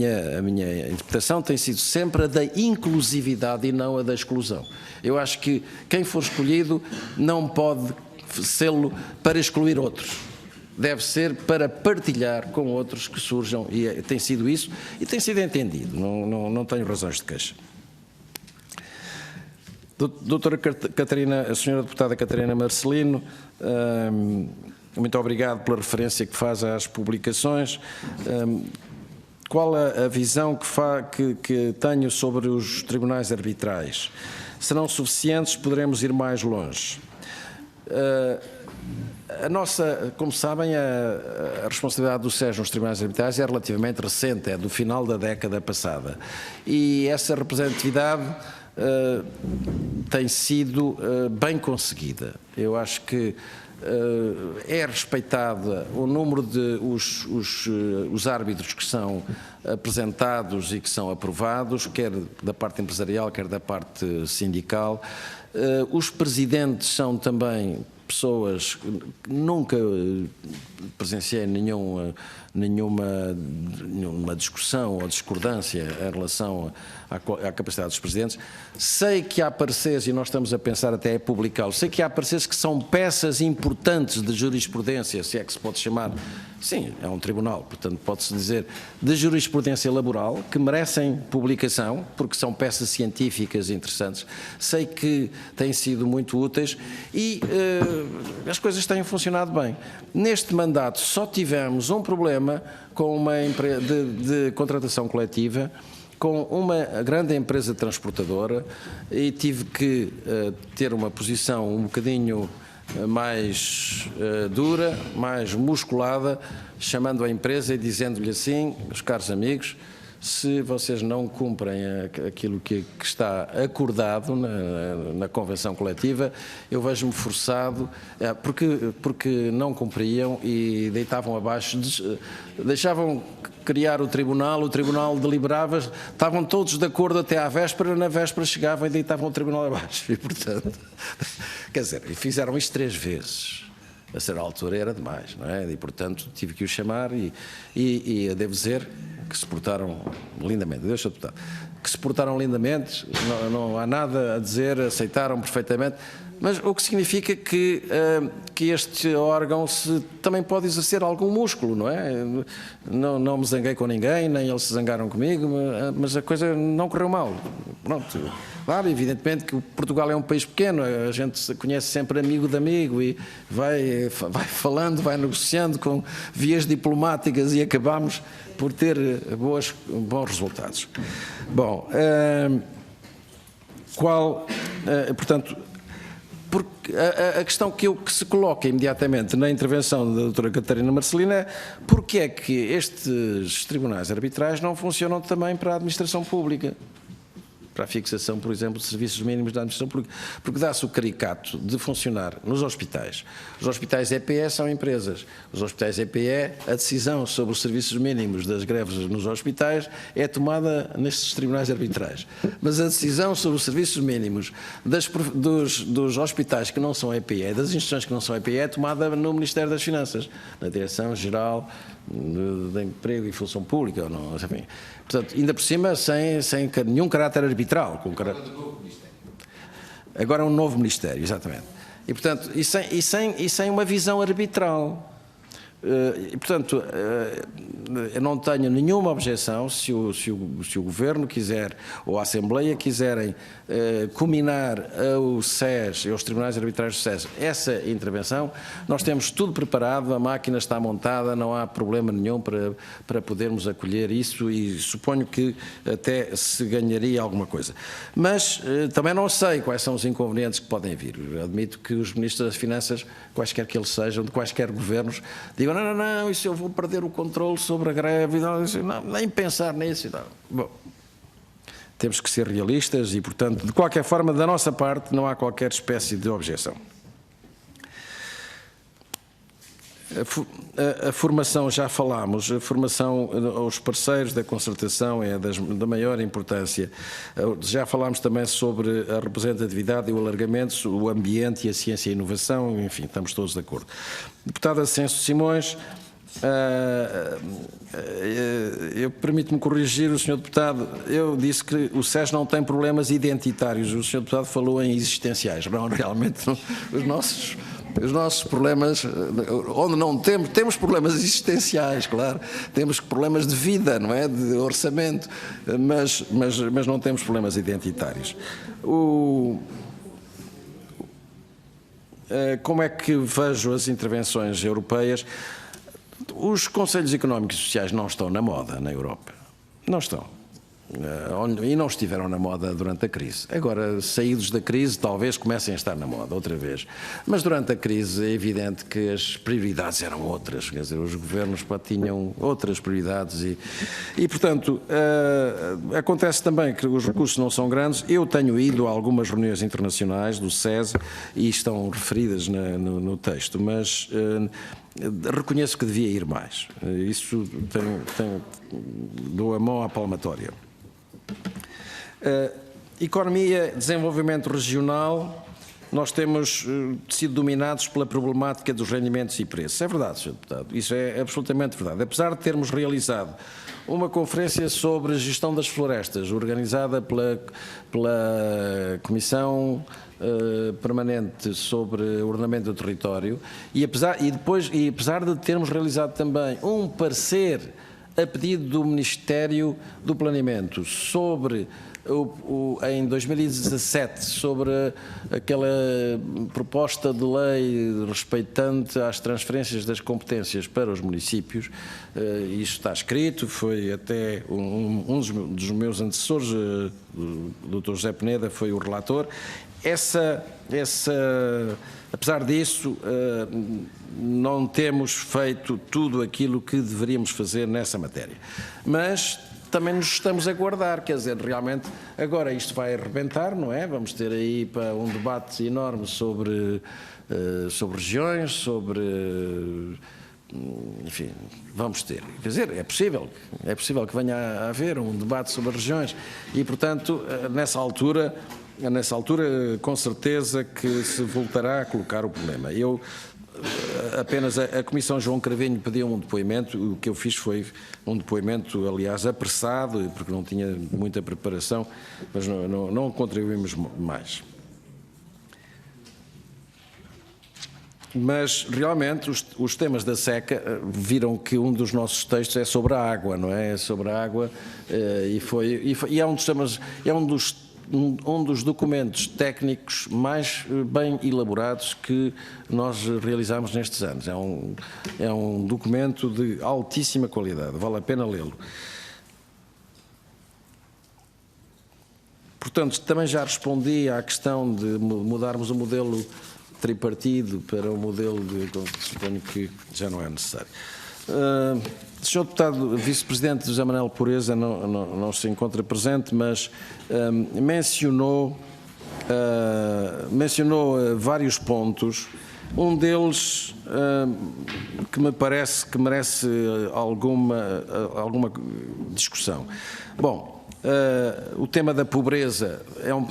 minha interpretação tem sido sempre a da inclusividade e não a da exclusão. Eu acho que quem for escolhido não pode sê-lo para excluir outros. Deve ser para partilhar com outros que surjam, e tem sido isso, e tem sido entendido, não tenho razões de queixa. Doutora Catarina, a senhora deputada Catarina Marcelino, muito obrigado pela referência que faz às publicações. Qual a visão que tenho sobre os tribunais arbitrais? Serão suficientes? Poderemos ir mais longe? Como sabem, a responsabilidade do SES nos tribunais arbitrais é relativamente recente, é do final da década passada. E essa representatividade tem sido bem conseguida. Eu acho que é respeitada o número de os árbitros que são apresentados e que são aprovados, quer da parte empresarial, quer da parte sindical. Os presidentes são também pessoas que nunca presenciei nenhuma discussão ou discordância em relação à capacidade dos presidentes. Sei que há pareceres, e nós estamos a pensar até a publicá-lo, sei que há pareceres que são peças importantes de jurisprudência, se é que se pode chamar, sim, é um tribunal, portanto pode-se dizer, de jurisprudência laboral, que merecem publicação, porque são peças científicas interessantes. Sei que têm sido muito úteis e as coisas têm funcionado bem. Neste mandato só tivemos um problema com uma empresa de contratação coletiva com uma grande empresa transportadora e tive que ter uma posição um bocadinho mais dura, mais musculada, chamando a empresa e dizendo-lhe assim: meus caros amigos, se vocês não cumprem aquilo que está acordado na convenção coletiva, eu vejo-me forçado, porque não cumpriam e deitavam abaixo, deixavam criar o tribunal deliberava, estavam todos de acordo até à véspera, na véspera chegavam e deitavam o tribunal abaixo. E, portanto, quer dizer, fizeram isto 3 vezes. A certa altura era demais, não é? E, portanto, tive que o chamar e devo dizer que se portaram lindamente, que se portaram lindamente, não há nada a dizer, aceitaram perfeitamente, mas o que significa que este órgão também pode exercer algum músculo, não é? Não me zanguei com ninguém, nem eles se zangaram comigo, mas a coisa não correu mal. Pronto. Claro, evidentemente que Portugal é um país pequeno, a gente se conhece sempre amigo de amigo e vai falando, vai negociando com vias diplomáticas e acabamos por ter bons resultados. Bom, portanto, porque a questão que se coloca imediatamente na intervenção da doutora Catarina Marcelino é: porque é que estes tribunais arbitrais não funcionam também para a administração pública? Para a fixação, por exemplo, de serviços mínimos da administração pública, porque dá-se o caricato de funcionar nos hospitais. Os hospitais EPE são empresas. Os hospitais EPE, a decisão sobre os serviços mínimos das greves nos hospitais é tomada nestes tribunais arbitrais. Mas a decisão sobre os serviços mínimos dos hospitais que não são EPE, das instituições que não são EPE, é tomada no Ministério das Finanças, na Direção-Geral de Emprego e Função Pública, ou não, enfim. Portanto, ainda por cima, sem nenhum caráter arbitral. Agora um novo Ministério, exatamente. E, portanto, e sem uma visão arbitral. E, portanto, eu não tenho nenhuma objeção se o Governo quiser, ou a Assembleia quiserem culminar ao SES, aos Tribunais Arbitrais do SES, essa intervenção. Nós temos tudo preparado, a máquina está montada, não há problema nenhum para podermos acolher isso e suponho que até se ganharia alguma coisa. Mas também não sei quais são os inconvenientes que podem vir. Eu admito que os Ministros das Finanças, quaisquer que eles sejam, de quaisquer governos, digam: não, isso eu vou perder o controle sobre a greve, não, nem pensar nisso e tal. Bom, temos que ser realistas e, portanto, de qualquer forma, da nossa parte, não há qualquer espécie de objeção. A formação, já falámos, a formação aos parceiros da concertação é da maior importância. Já falámos também sobre a representatividade e o alargamento, o ambiente e a ciência e a inovação, enfim, estamos todos de acordo. Deputado Ascenso Simões, eu permito-me corrigir o Sr. Deputado, eu disse que o SES não tem problemas identitários, o Sr. Deputado falou em existenciais, não, realmente os nossos problemas, onde não temos problemas existenciais, claro, temos problemas de vida, não é, de orçamento, mas não temos problemas identitários. Como é que vejo as intervenções europeias? Os Conselhos Económicos e Sociais não estão na moda na Europa. Não estão. E não estiveram na moda durante a crise. Agora, saídos da crise, talvez comecem a estar na moda outra vez. Mas durante a crise é evidente que as prioridades eram outras. Quer dizer, os governos tinham outras prioridades e portanto, acontece também que os recursos não são grandes. Eu tenho ido a algumas reuniões internacionais do SES e estão referidas no texto, mas reconheço que devia ir mais. Isso dou a mão à palmatória. Economia, desenvolvimento regional, nós temos sido dominados pela problemática dos rendimentos e preços. É verdade, Sr. Deputado, isso é absolutamente verdade. Apesar de termos realizado uma conferência sobre gestão das florestas, organizada pela Comissão Permanente sobre Ordenamento do Território, e apesar de termos realizado também um parecer a pedido do Ministério do Planeamento sobre em 2017 sobre aquela proposta de lei respeitante às transferências das competências para os municípios. Isto está escrito, foi até um dos meus antecessores, o Dr. José Peneda, foi o relator. Apesar disso, não temos feito tudo aquilo que deveríamos fazer nessa matéria. Mas também nos estamos a guardar, quer dizer, realmente, agora isto vai arrebentar, não é? Vamos ter aí para um debate enorme sobre regiões, enfim, vamos ter. Quer dizer, é possível que venha a haver um debate sobre regiões e, portanto, nessa altura, com certeza que se voltará a colocar o problema. Apenas a Comissão João Cravinho pediu um depoimento, o que eu fiz foi um depoimento, aliás, apressado, porque não tinha muita preparação, mas não contribuímos mais. Mas, realmente, os temas da seca, viram que um dos nossos textos é sobre a água, não é? É sobre a água e é um dos temas, um dos documentos técnicos mais bem elaborados que nós realizamos nestes anos. É um documento de altíssima qualidade, vale a pena lê-lo. Portanto, também já respondi à questão de mudarmos o modelo tripartido para o modelo suponho que já não é necessário. O Sr. Deputado Vice-Presidente José Manuel Pureza não se encontra presente, mas mencionou vários pontos. Um deles que me parece que merece alguma discussão. Bom, o tema da pobreza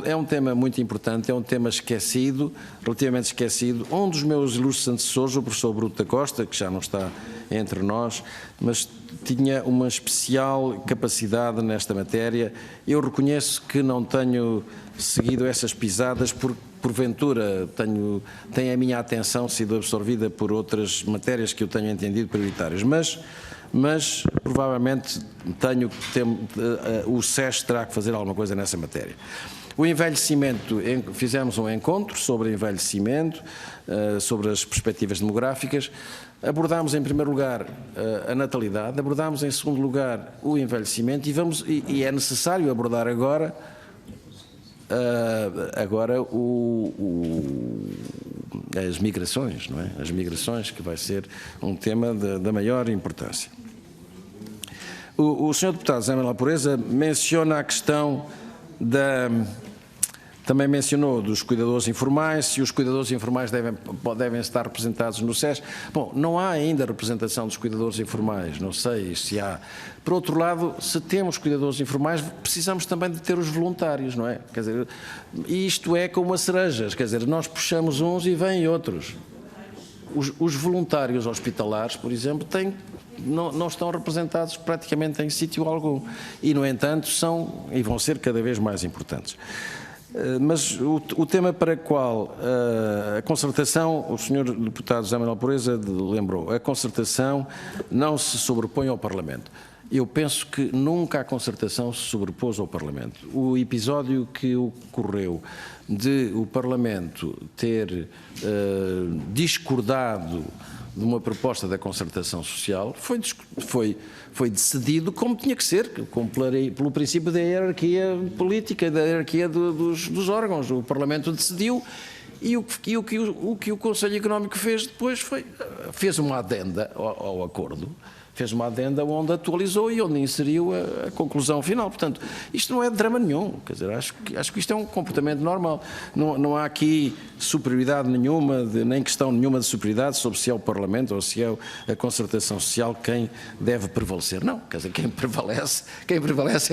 é um tema muito importante, é um tema esquecido, relativamente esquecido. Um dos meus ilustres antecessores, o professor Bruto da Costa, que já não está entre nós, mas tinha uma especial capacidade nesta matéria. Eu reconheço que não tenho seguido essas pisadas, porque porventura tem a minha atenção sido absorvida por outras matérias que eu tenho entendido prioritárias, mas provavelmente o SES terá que fazer alguma coisa nessa matéria. O envelhecimento, fizemos um encontro sobre envelhecimento, sobre as perspectivas demográficas. Abordámos em primeiro lugar a natalidade, abordámos em segundo lugar o envelhecimento e é necessário abordar agora as migrações, não é? As migrações, que vai ser um tema da maior importância. O Sr. Deputado José Manuel Pureza menciona a questão também mencionou dos cuidadores informais, se os cuidadores informais devem estar representados no SES. Bom, não há ainda representação dos cuidadores informais, não sei se há. Por outro lado, se temos cuidadores informais, precisamos também de ter os voluntários, não é? Quer dizer, isto é como as cerejas, quer dizer, nós puxamos uns e vêm outros. Os voluntários hospitalares, por exemplo, não estão representados praticamente em sítio algum e, no entanto, são e vão ser cada vez mais importantes. Mas o tema para qual a concertação, o Sr. Deputado José Manuel Pureza lembrou, a concertação não se sobrepõe ao Parlamento. Eu penso que nunca a concertação se sobrepôs ao Parlamento. O episódio que ocorreu de o Parlamento ter discordado de uma proposta da concertação social foi decidido como tinha que ser, pelo princípio da hierarquia política, da hierarquia dos órgãos. O Parlamento decidiu e o que o Conselho Económico fez depois fez uma adenda ao acordo. Fez uma adenda onde atualizou e onde inseriu a conclusão final. Portanto, isto não é drama nenhum. Quer dizer, acho que isto é um comportamento normal. Não há aqui superioridade nenhuma, nem questão nenhuma de superioridade sobre se é o Parlamento ou se é a concertação social quem deve prevalecer. Não, quer dizer, quem prevalece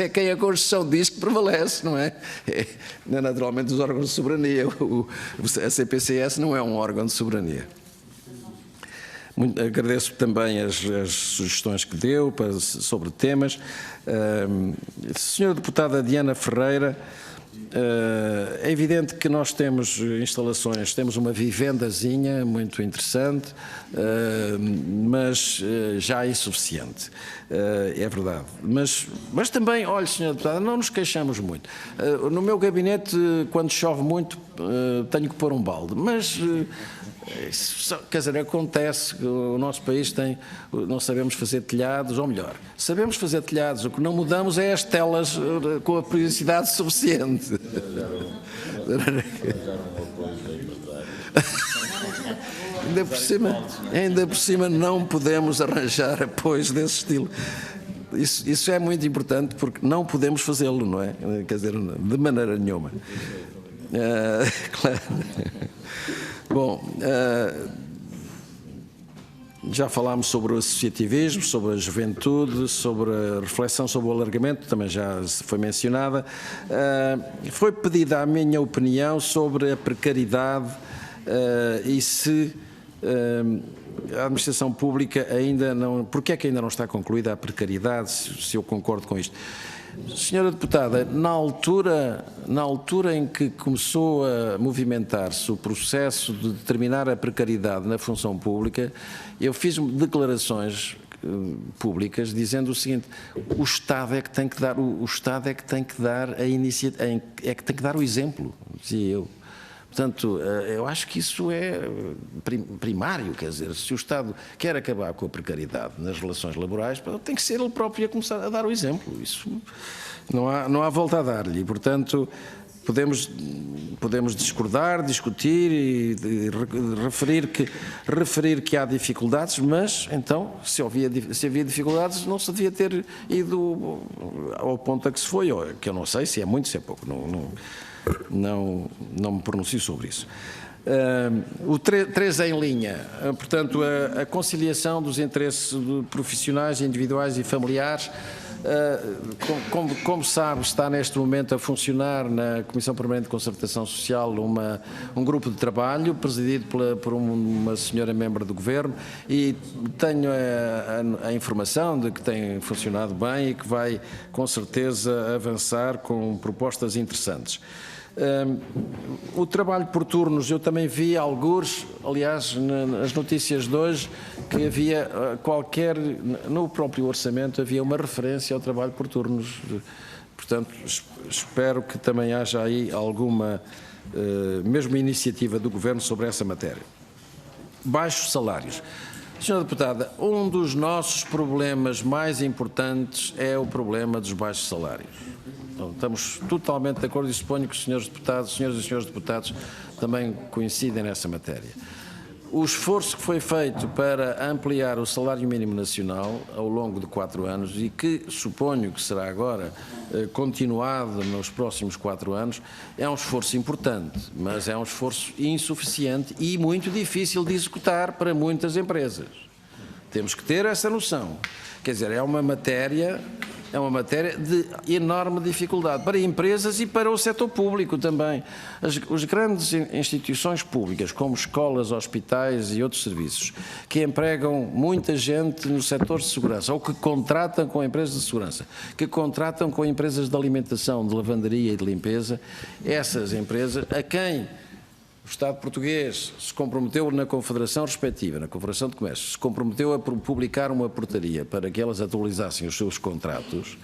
é quem a Constituição diz que prevalece, não é? É naturalmente os órgãos de soberania. A CPCS não é um órgão de soberania. Agradeço também as sugestões que deu sobre temas. Senhora Deputada Diana Ferreira É evidente que nós temos instalações, temos uma vivendazinha muito interessante, mas já é insuficiente, é verdade. Mas também, olha, Sr. Deputado, não nos queixamos muito. No meu gabinete, quando chove muito, tenho que pôr um balde, mas... Quer dizer, acontece que o nosso país não sabemos fazer telhados, ou melhor, sabemos fazer telhados, o que não mudamos é as telas com a periodicidade suficiente. Ainda por cima não podemos arranjar apoios desse estilo. Isso é muito importante porque não podemos fazê-lo, não é? Quer dizer, de maneira nenhuma. Claro. Bom, já falámos sobre o associativismo, sobre a juventude, sobre a reflexão sobre o alargamento, também já foi mencionada. Foi pedida a minha opinião sobre a precariedade e se a administração pública ainda não... Porque é que ainda não está concluída a precariedade, se eu concordo com isto? Senhora Deputada, na altura em que começou a movimentar-se o processo de determinar a precariedade na função pública, eu fiz declarações públicas dizendo o seguinte: o Estado é que tem que dar o exemplo, dizia eu. Portanto, eu acho que isso é primário, quer dizer, se o Estado quer acabar com a precariedade nas relações laborais, tem que ser ele próprio a começar a dar o exemplo. Isso não há volta a dar-lhe. E, portanto, podemos discordar, discutir e referir que há dificuldades, mas, então, se havia dificuldades, não se devia ter ido ao ponto a que se foi, que eu não sei se é muito, se é pouco, não me pronuncio sobre isso. O 3 em linha, portanto, a conciliação dos interesses profissionais, individuais e familiares, como sabe, está neste momento a funcionar na Comissão Permanente de Concertação Social um grupo de trabalho presidido por uma senhora membro do Governo, e tenho a informação de que tem funcionado bem e que vai com certeza avançar com propostas interessantes. O trabalho por turnos, eu também vi algures, aliás, nas notícias de hoje, que havia no próprio orçamento havia uma referência ao trabalho por turnos. Portanto, espero que também haja aí alguma, mesmo iniciativa do Governo sobre essa matéria. Baixos salários. Senhora Deputada, um dos nossos problemas mais importantes é o problema dos baixos salários. Então, estamos totalmente de acordo e suponho que os senhores deputados, senhoras e senhores deputados, também coincidem nessa matéria. O esforço que foi feito para ampliar o salário mínimo nacional ao longo de 4 anos e que suponho que será agora continuado nos próximos 4 anos, é um esforço importante, mas é um esforço insuficiente e muito difícil de executar para muitas empresas. Temos que ter essa noção. Quer dizer, é uma matéria de enorme dificuldade para empresas e para o setor público também. As grandes instituições públicas, como escolas, hospitais e outros serviços, que empregam muita gente no setor de segurança, ou que contratam com empresas de segurança, que contratam com empresas de alimentação, de lavandaria e de limpeza, essas empresas, a quem o Estado português se comprometeu na Confederação respectiva, na Confederação de Comércio, se comprometeu a publicar uma portaria para que elas atualizassem os seus contratos,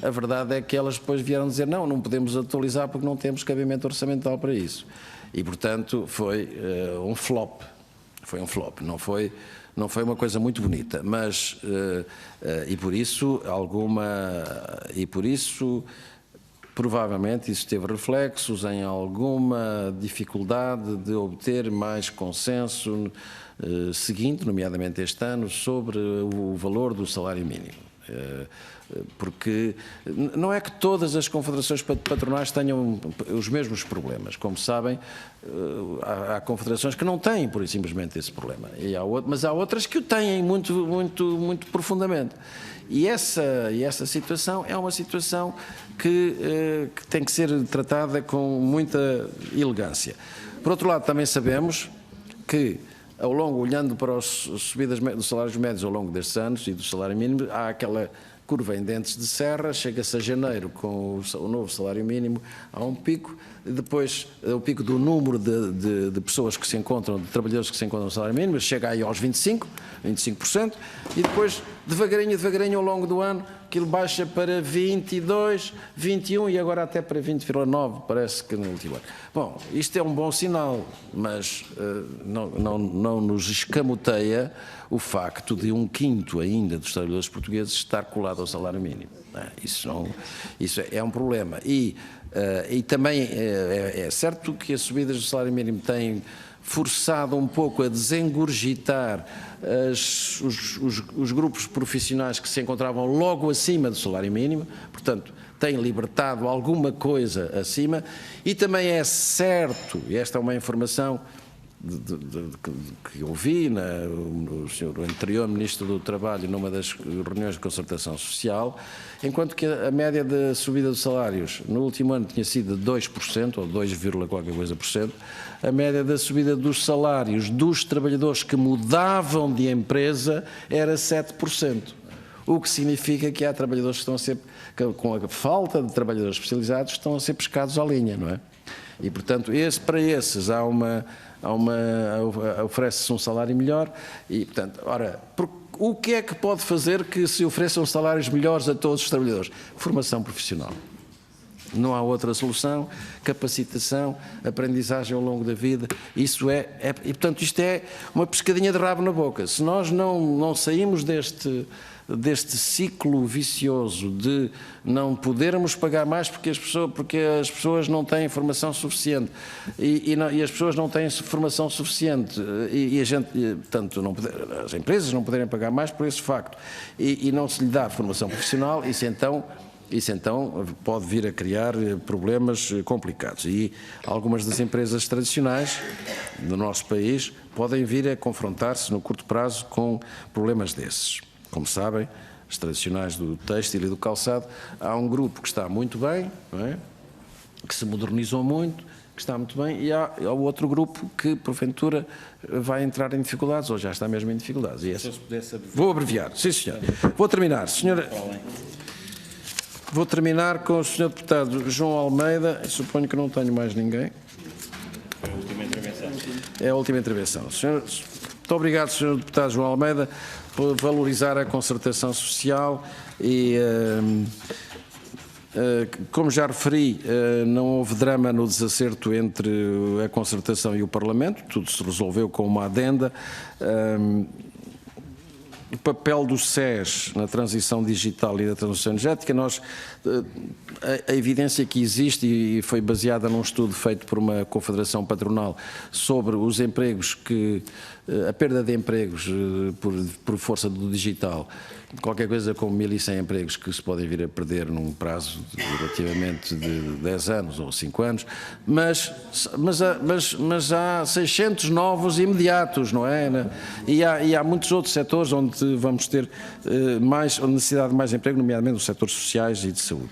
a verdade é que elas depois vieram dizer não podemos atualizar porque não temos cabimento orçamental para isso. E, portanto, foi um flop. Foi um flop, não foi uma coisa muito bonita, mas, e por isso, provavelmente isso teve reflexos em alguma dificuldade de obter mais consenso seguinte, nomeadamente este ano, sobre o valor do salário mínimo. Porque não é que todas as confederações patronais tenham os mesmos problemas. Como sabem, há confederações que não têm, pura e simplesmente, esse problema. Mas há outras que o têm muito profundamente. E essa situação é uma situação que tem que ser tratada com muita elegância. Por outro lado, também sabemos que, olhando para as subidas dos salários médios ao longo destes anos e do salário mínimo, há aquela curva em dentes de serra, chega-se a janeiro com o novo salário mínimo, há um pico, depois o pico do número de pessoas que se encontram, de trabalhadores que se encontram no salário mínimo, chega aí aos 25%, e depois, devagarinho, ao longo do ano, aquilo baixa para 22, 21 e agora até para 20,9, parece que no último ano. Bom, isto é um bom sinal, mas não nos escamoteia o facto de 1/5 ainda dos trabalhadores portugueses estar colado ao salário mínimo. Isso é um problema. E também é certo que as subidas do salário mínimo têm forçado um pouco a desengurgitar os grupos profissionais que se encontravam logo acima do salário mínimo, portanto, tem libertado alguma coisa acima, e também é certo, e esta é uma informação que ouvi o senhor anterior Ministro do Trabalho numa das reuniões de concertação social, enquanto que a média de subida dos salários no último ano tinha sido de 2%, ou 2, qualquer coisa por cento, a média da subida dos salários dos trabalhadores que mudavam de empresa era 7%. O que significa que há trabalhadores que estão a ser, com a falta de trabalhadores especializados, estão a ser pescados à linha, não é? E, portanto, para esses oferece-se um salário melhor e, portanto, ora, o que é que pode fazer que se ofereçam salários melhores a todos os trabalhadores? Formação profissional. Não há outra solução, capacitação, aprendizagem ao longo da vida, isso e portanto isto é uma pescadinha de rabo na boca. Se nós não saímos deste ciclo vicioso de não podermos pagar mais porque as pessoas não têm formação suficiente e as pessoas não têm formação suficiente portanto, as empresas não poderem pagar mais por esse facto e não se lhe dá formação profissional, isso então pode vir a criar problemas complicados e algumas das empresas tradicionais do nosso país podem vir a confrontar-se no curto prazo com problemas desses. Como sabem, os tradicionais do têxtil e do calçado, há um grupo que está muito bem, não é? Que se modernizou muito, que está muito bem, e há outro grupo que, porventura, vai entrar em dificuldades, ou já está mesmo em dificuldades. Vou abreviar, sim senhor. Vou terminar. Vou terminar com o Sr. Deputado João Almeida, suponho que não tenho mais ninguém. É a última intervenção. É a última intervenção. Muito obrigado, Sr. Deputado João Almeida, por valorizar a concertação social e, como já referi, não houve drama no desacerto entre a concertação e o Parlamento, tudo se resolveu com uma adenda. O papel do SES na transição digital e na transição energética, a evidência que existe e foi baseada num estudo feito por uma confederação patronal sobre os empregos a perda de empregos por força do digital, qualquer coisa como 1.100 empregos que se podem vir a perder num prazo relativamente de 10 anos ou 5 anos, mas há 600 novos imediatos, não é? E há muitos outros setores onde vamos ter necessidade de mais emprego, nomeadamente os setores sociais e de saúde.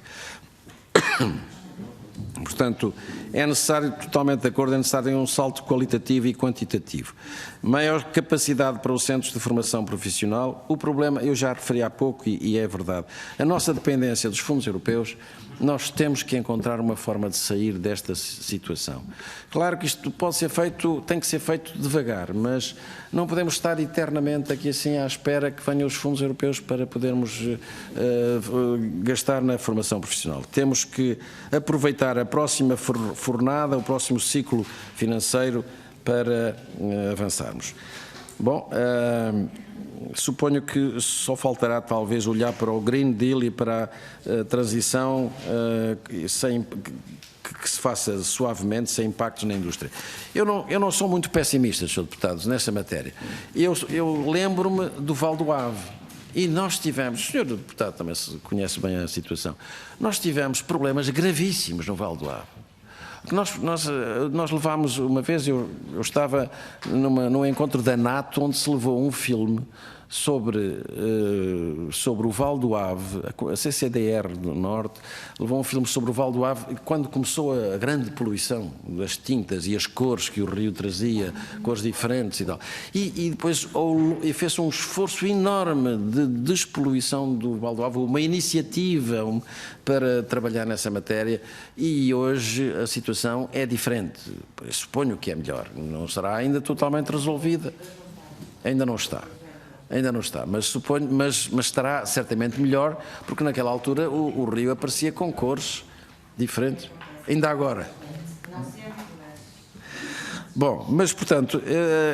Portanto, é necessário, totalmente de acordo, é necessário um salto qualitativo e quantitativo. Maior capacidade para os centros de formação profissional. O problema, eu já referi há pouco e é verdade, a nossa dependência dos fundos europeus, nós temos que encontrar uma forma de sair desta situação. Claro que isto pode ser feito, tem que ser feito devagar, mas não podemos estar eternamente aqui assim à espera que venham os fundos europeus para podermos gastar na formação profissional. Temos que aproveitar a próxima fornada, o próximo ciclo financeiro para avançarmos. Bom, suponho que só faltará talvez olhar para o Green Deal e para a transição que se faça suavemente, sem impactos na indústria. Eu não sou muito pessimista, Sr. Deputado, nessa matéria. Eu lembro-me do Val do Ave. E nós tivemos, o Sr. Deputado também conhece bem a situação, nós tivemos problemas gravíssimos no Val do Ave. Nós levámos, uma vez, eu estava num encontro da NATO, onde se levou um filme sobre o Val do Ave, a CCDR do Norte levou um filme sobre o Val do Ave quando começou a grande poluição das tintas e as cores que o rio trazia, cores diferentes e tal. E depois fez um esforço enorme de despoluição do Val do Ave, uma iniciativa para trabalhar nessa matéria, e hoje a situação é diferente. Eu suponho que é melhor, não será ainda totalmente resolvida, ainda não está, mas estará certamente melhor, porque naquela altura o rio aparecia com cores diferentes, ainda agora. Bom, mas portanto,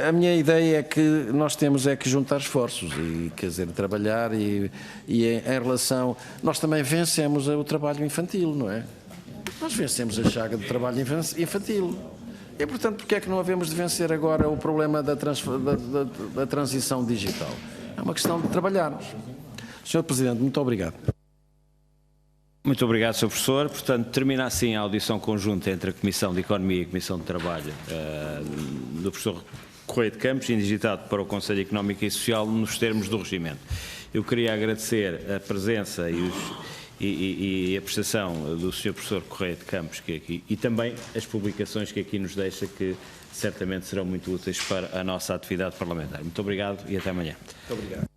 a minha ideia é que nós temos que juntar esforços e, quer dizer, trabalhar e em relação... Nós também vencemos o trabalho infantil, não é? Nós vencemos a chaga do trabalho infantil. E, portanto, porque é que não havemos de vencer agora o problema da transição digital? É uma questão de trabalharmos. Sr. Presidente, muito obrigado. Muito obrigado, Sr. Professor. Portanto, termina assim a audição conjunta entre a Comissão de Economia e a Comissão de Trabalho do professor Correia de Campos, indigitado para o Conselho Económico e Social nos termos do regimento. Eu queria agradecer a presença e a prestação do Sr. Professor Correia de Campos e também as publicações que aqui nos deixa, que certamente serão muito úteis para a nossa atividade parlamentar. Muito obrigado e até amanhã. Muito obrigado.